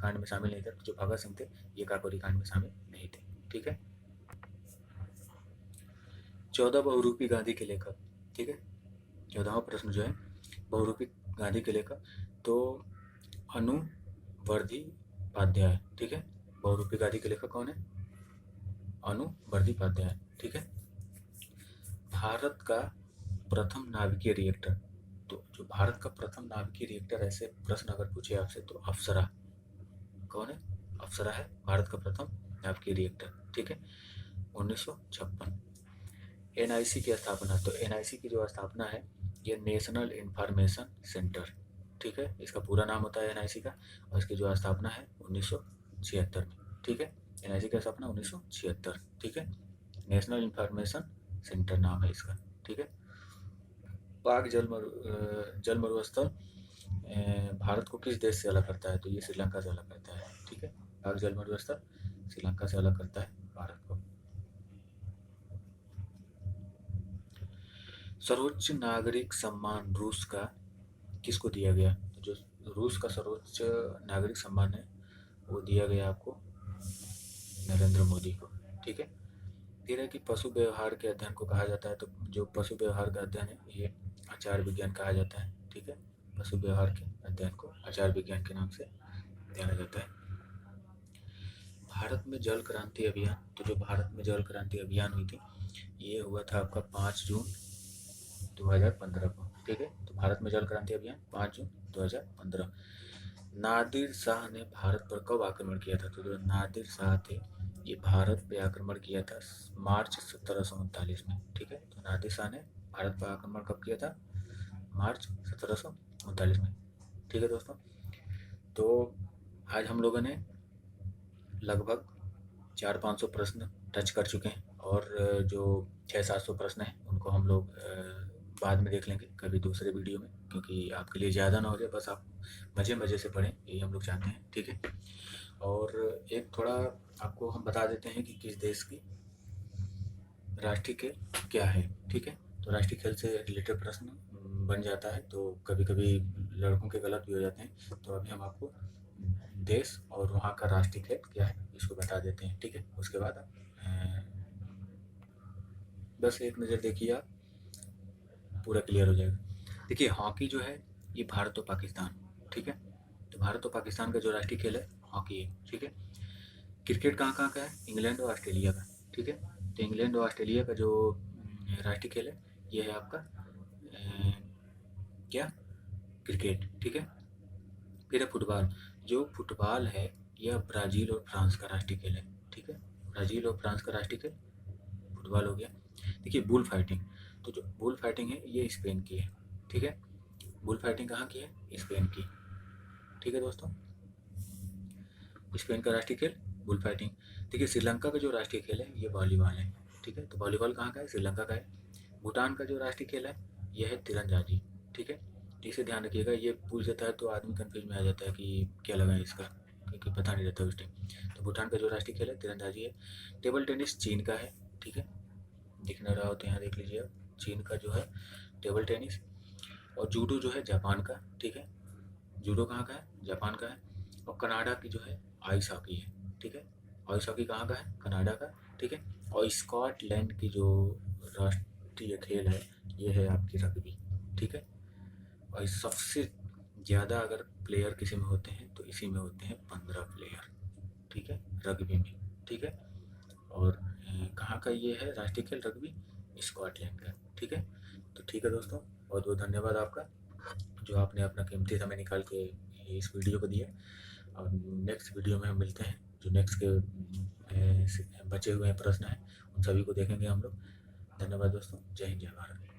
कांड में शामिल नहीं था। जो भगत सिंह थे ये काकोरी कांड में शामिल नहीं थे। ठीक है। 14 बहुरूपी गांधी के लेखक। ठीक है। 14वां प्रश्न जो है बहुरूपी गांधी के लेखक तो अनुवर्धीपाध्याय। ठीक है। बहुरूपी गांधी के लेखक कौन है? अनुवर्धीपाध्याय। ठीक है। भारत का प्रथम नाभिकीय रिएक्टर। तो जो भारत का प्रथम नाभिकीय रिएक्टर, ऐसे प्रश्न अगर पूछे आपसे तो अप्सरा। कौन है? अप्सरा है भारत का प्रथम नाभिकीय रिएक्टर। ठीक है। 1956। एनआईसी की स्थापना। तो एनआईसी की जो स्थापना है ये नेशनल इंफॉर्मेशन सेंटर। ठीक है। इसका पूरा नाम होता है एनआईसी का, और इसकी जो स्थापना है 1976 में। ठीक है। एनआईसी की स्थापना 1976। ठीक है। नेशनल इंफॉर्मेशन सेंटर नाम है इसका। ठीक है। पाक जल मरुस्थल भारत को किस देश से अलग करता है? तो ये श्रीलंका से अलग करता है। ठीक है। पाक जल मरुस्थल श्रीलंका से अलग करता है भारत को। सर्वोच्च नागरिक सम्मान रूस का किसको दिया गया? तो जो रूस का सर्वोच्च नागरिक सम्मान है वो दिया गया आपको नरेंद्र मोदी को। ठीक है। फिर है कि पशु व्यवहार के अध्ययन को कहा जाता है। तो जो पशु व्यवहार का अध्ययन है ये आचार विज्ञान कहा जाता है। ठीक है। पशु व्यवहार के अध्ययन को आचार विज्ञान के नाम से जाना जाता है। भारत में जल क्रांति अभियान। तो जो भारत में जल क्रांति अभियान हुई थी ये हुआ था आपका 5 जून 2015 को। ठीक है। तो भारत में जल क्रांति अभियान 5 जून 2015। नादिर शाह ने भारत पर कब आक्रमण किया था? तो जो नादिर शाह थे ये भारत पे आक्रमण किया था मार्च 1739 में। ठीक है। तो नादिर शाह ने भारत पर आक्रमण कब किया था? मार्च 1739 में। ठीक है दोस्तों। तो आज हम लोगों ने लगभग 400-500 प्रश्न टच कर चुके हैं, और जो 600-700 प्रश्न हैं उनको हम लोग बाद में देख लेंगे कभी दूसरे वीडियो में, क्योंकि आपके लिए ज़्यादा ना हो जाए, बस आप मज़े मज़े से पढ़ें, यही हम लोग चाहते हैं। ठीक है। और एक थोड़ा आपको हम बता देते हैं कि किस देश की राष्ट्रीय खेल क्या है। ठीक है। तो राष्ट्रीय खेल से रिलेटेड प्रश्न बन जाता है, तो कभी कभी लड़कों के गलत भी हो जाते हैं। तो अभी हम आपको देश और वहाँ का राष्ट्रीय खेल क्या है इसको बता देते हैं, ठीक है। उसके बाद आप बस एक नज़र देखिए, आप पूरा क्लियर हो जाएगा। देखिए हॉकी जो है ये भारत और पाकिस्तान, ठीक है। तो भारत और पाकिस्तान का जो राष्ट्रीय खेल है हॉकी है, ठीक है। क्रिकेट कहाँ कहाँ का है, इंग्लैंड और ऑस्ट्रेलिया का, ठीक है। तो इंग्लैंड और ऑस्ट्रेलिया का जो राष्ट्रीय खेल है ये है आपका क्या, क्रिकेट, ठीक है। फिर है फुटबॉल। जो फुटबॉल है यह ब्राज़ील और फ्रांस का राष्ट्रीय खेल है, ठीक है। ब्राज़ील और फ्रांस का राष्ट्रीय खेल फुटबॉल हो गया। देखिए बुल फाइटिंग, तो जो बुल फाइटिंग है ये स्पेन की है, ठीक है। बुल फाइटिंग कहाँ की है, स्पेन की, ठीक है दोस्तों। स्पेन का राष्ट्रीय खेल बुल फाइटिंग। देखिए श्रीलंका का जो राष्ट्रीय खेल है ये वॉलीबॉल है, ठीक है। तो वॉलीबॉल कहाँ का है, श्रीलंका का है। भूटान का जो राष्ट्रीय खेल है यह है तीरंदाजी, ठीक है। तो इसे ध्यान रखिएगा, ये पूछ जाता है तो आदमी कंफ्यूज में आ जाता है कि क्या लगा है इसका, क्योंकि पता नहीं रहता उस टाइम। तो भूटान का जो राष्ट्रीय खेल है तीरंदाजी है। टेबल टेनिस चीन का है, ठीक है। दिख नहीं रहा हो तो यहाँ देख लीजिए आप, चीन का जो है टेबल टेनिस। और जूडो जो है जापान का, ठीक है। जूडो कहाँ का है, जापान का है। और कनाडा की जो है आइस हॉकी है, ठीक है। आइस हॉकी कहाँ का है, कनाडा का, ठीक है। और स्कॉटलैंड की जो राष्ट्रीय खेल है ये है आपकी रग्बी, ठीक है। और सबसे ज़्यादा अगर प्लेयर किसी में होते हैं तो इसी में होते हैं 15 प्लेयर, ठीक है, रग्बी में, ठीक है। और कहाँ का ये है राष्ट्रीय खेल रग्बी, स्कॉटलैंड का, ठीक है। तो ठीक है दोस्तों, बहुत बहुत धन्यवाद आपका जो आपने अपना कीमती समय निकाल के इस वीडियो को दिया। और नेक्स्ट वीडियो में हम मिलते हैं, जो नेक्स्ट के बचे हुए प्रश्न हैं उन सभी को देखेंगे हम लोग। धन्यवाद दोस्तों, जय हिंद जय भारत।